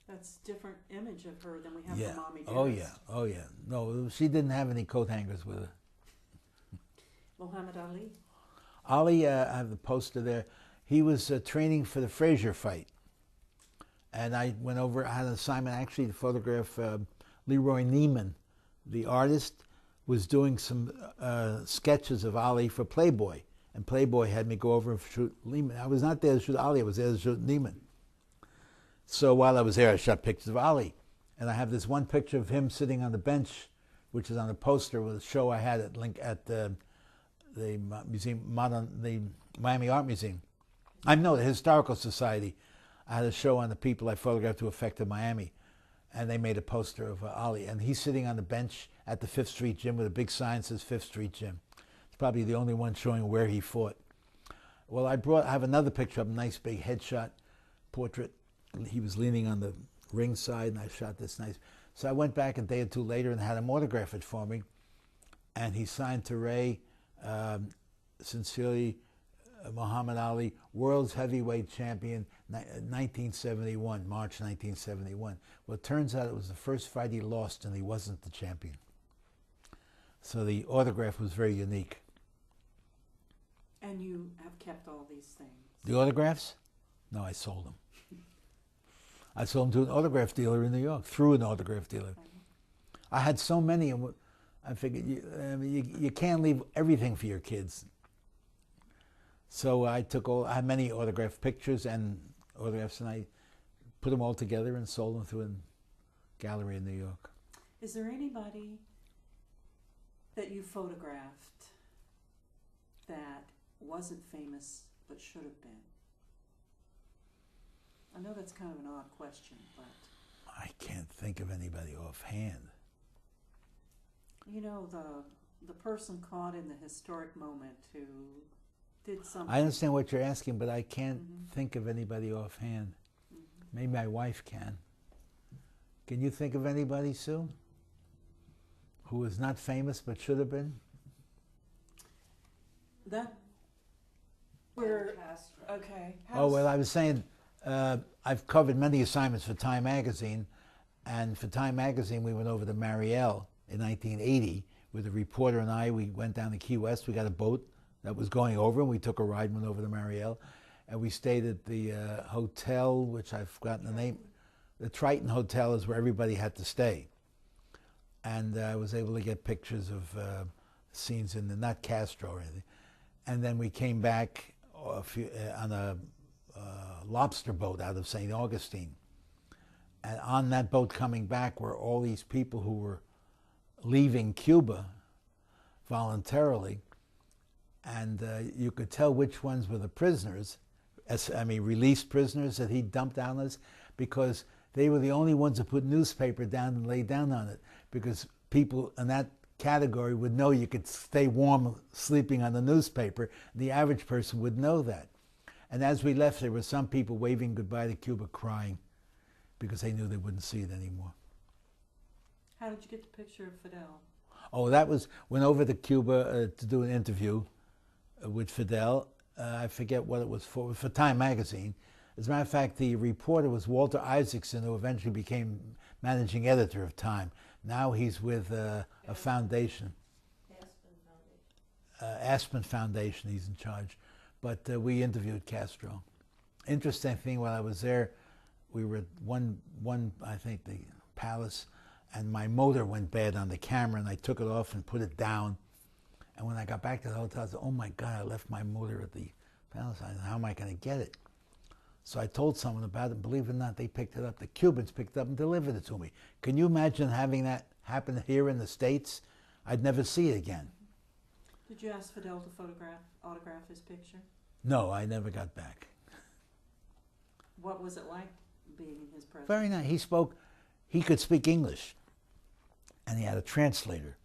That's a different image of her than we have Yeah. for Mommy Dearest. Oh yeah, oh yeah. No, she didn't have any coat hangers with her. Muhammad Ali. Ali, I have the poster there. He was training for the Frazier fight. And I went over, I had an assignment actually to photograph Leroy Neiman, the artist, was doing some sketches of Ali for Playboy. And Playboy had me go over and shoot Neiman. I was not there to shoot Ali, I was there to shoot Neiman. So while I was there, I shot pictures of Ali. And I have this one picture of him sitting on the bench, which is on a poster with a show I had at the Miami Art Museum. The Historical Society. I had a show on the people I photographed who affected Miami. And they made a poster of Ali. And he's sitting on the bench at the 5th Street Gym with a big sign that says 5th Street Gym. It's probably the only one showing where he fought. Well, I have another picture of a nice big headshot portrait. He was leaning on the ring side, and I shot this nice. So I went back a day or two later and had him autograph it for me. And he signed to Ray, sincerely, Muhammad Ali, world's heavyweight champion, 1971, March 1971. Well, it turns out it was the first fight he lost and he wasn't the champion. So the autograph was very unique. And you have kept all these things. The autographs? No, I sold them. I sold them to an autograph dealer in New York, through an autograph dealer. I had so many, and I figured you can't leave everything for your kids. So I had many autograph pictures and autographs, and I put them all together and sold them to a gallery in New York. Is there anybody that you photographed that wasn't famous but should have been? I know that's kind of an odd question, but... I can't think of anybody offhand. You know, the person caught in the historic moment who did something... I understand what you're asking, but I can't think of anybody offhand. Maybe my wife can. Can you think of anybody, Sue? Who was not famous but should have been? That... We're... Castro. Okay. Oh, well, I was saying... I've covered many assignments for Time Magazine, and for Time Magazine we went over to Mariel in 1980 with a reporter and I. We went down to Key West. We got a boat that was going over, and we took a ride and went over to Mariel, and we stayed at the hotel, which I've forgotten the name. The Triton Hotel is where everybody had to stay, and I was able to get pictures of scenes in the, not Castro or anything, and then we came back on a lobster boat out of St. Augustine. And on that boat coming back were all these people who were leaving Cuba voluntarily. And you could tell which ones were the prisoners, released prisoners that he dumped on us, because they were the only ones that put newspaper down and lay down on it, because people in that category would know you could stay warm sleeping on the newspaper. The average person would know that. And as we left, there were some people waving goodbye to Cuba crying because they knew they wouldn't see it anymore. How did you get the picture of Fidel? Oh, went over to Cuba to do an interview with Fidel. I forget what it was for Time Magazine. As a matter of fact, the reporter was Walter Isaacson, who eventually became managing editor of Time. Now he's with a foundation. Aspen Foundation, he's in charge. But we interviewed Castro. Interesting thing, while I was there, we were at I think the palace, and my motor went bad on the camera, and I took it off and put it down. And when I got back to the hotel, I said, oh my God, I left my motor at the palace. I said, how am I going to get it? So I told someone about it. Believe it or not, they picked it up. The Cubans picked it up and delivered it to me. Can you imagine having that happen here in the States? I'd never see it again. Did you ask Fidel to autograph his picture? No, I never got back. What was it like being in his presence? Very nice. He could speak English, and he had a translator.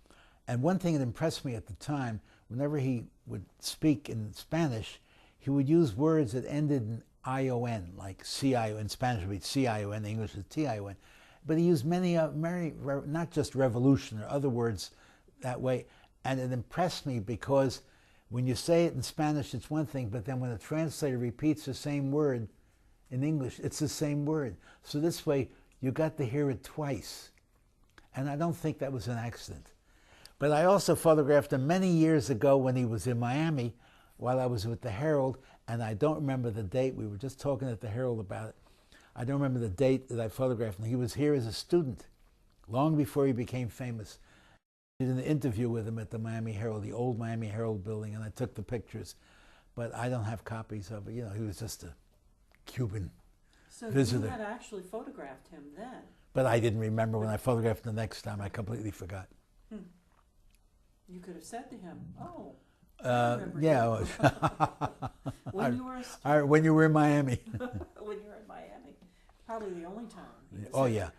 And one thing that impressed me at the time, whenever he would speak in Spanish, he would use words that ended in I-O-N, like C-I-O, in Spanish it would be C-I-O-N, in English is T-I-O-N. But he used many, not just revolution or other words that way. And it impressed me because when you say it in Spanish, it's one thing, but then when a translator repeats the same word in English, it's the same word. So this way, you got to hear it twice. And I don't think that was an accident. But I also photographed him many years ago when he was in Miami while I was with the Herald, and I don't remember the date. We were just talking at the Herald about it. I don't remember the date that I photographed him. He was here as a student, long before he became famous. I did an interview with him at the Miami Herald, the old Miami Herald building, and I took the pictures. But I don't have copies of it. You know, he was just a Cuban visitor. So you had actually photographed him then? But I didn't remember when I photographed him the next time. I completely forgot. You could have said to him, oh, yeah. when you were a student. When you were in Miami. When you were in Miami. Probably the only time. Oh, yeah.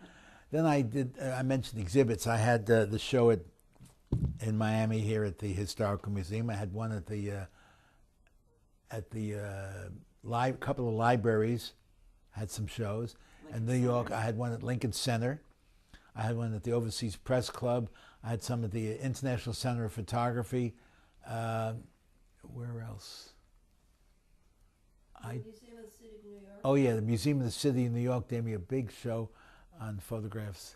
Then I mentioned exhibits. I had the show in Miami here at the Historical Museum. I had one at the couple of libraries. Had some shows. In New York, I had one at Lincoln Center. I had one at the Overseas Press Club. I had some at the International Center of Photography. Where else? I Museum of the City of New York. Oh yeah, the Museum of the City of New York gave me a big show on photographs.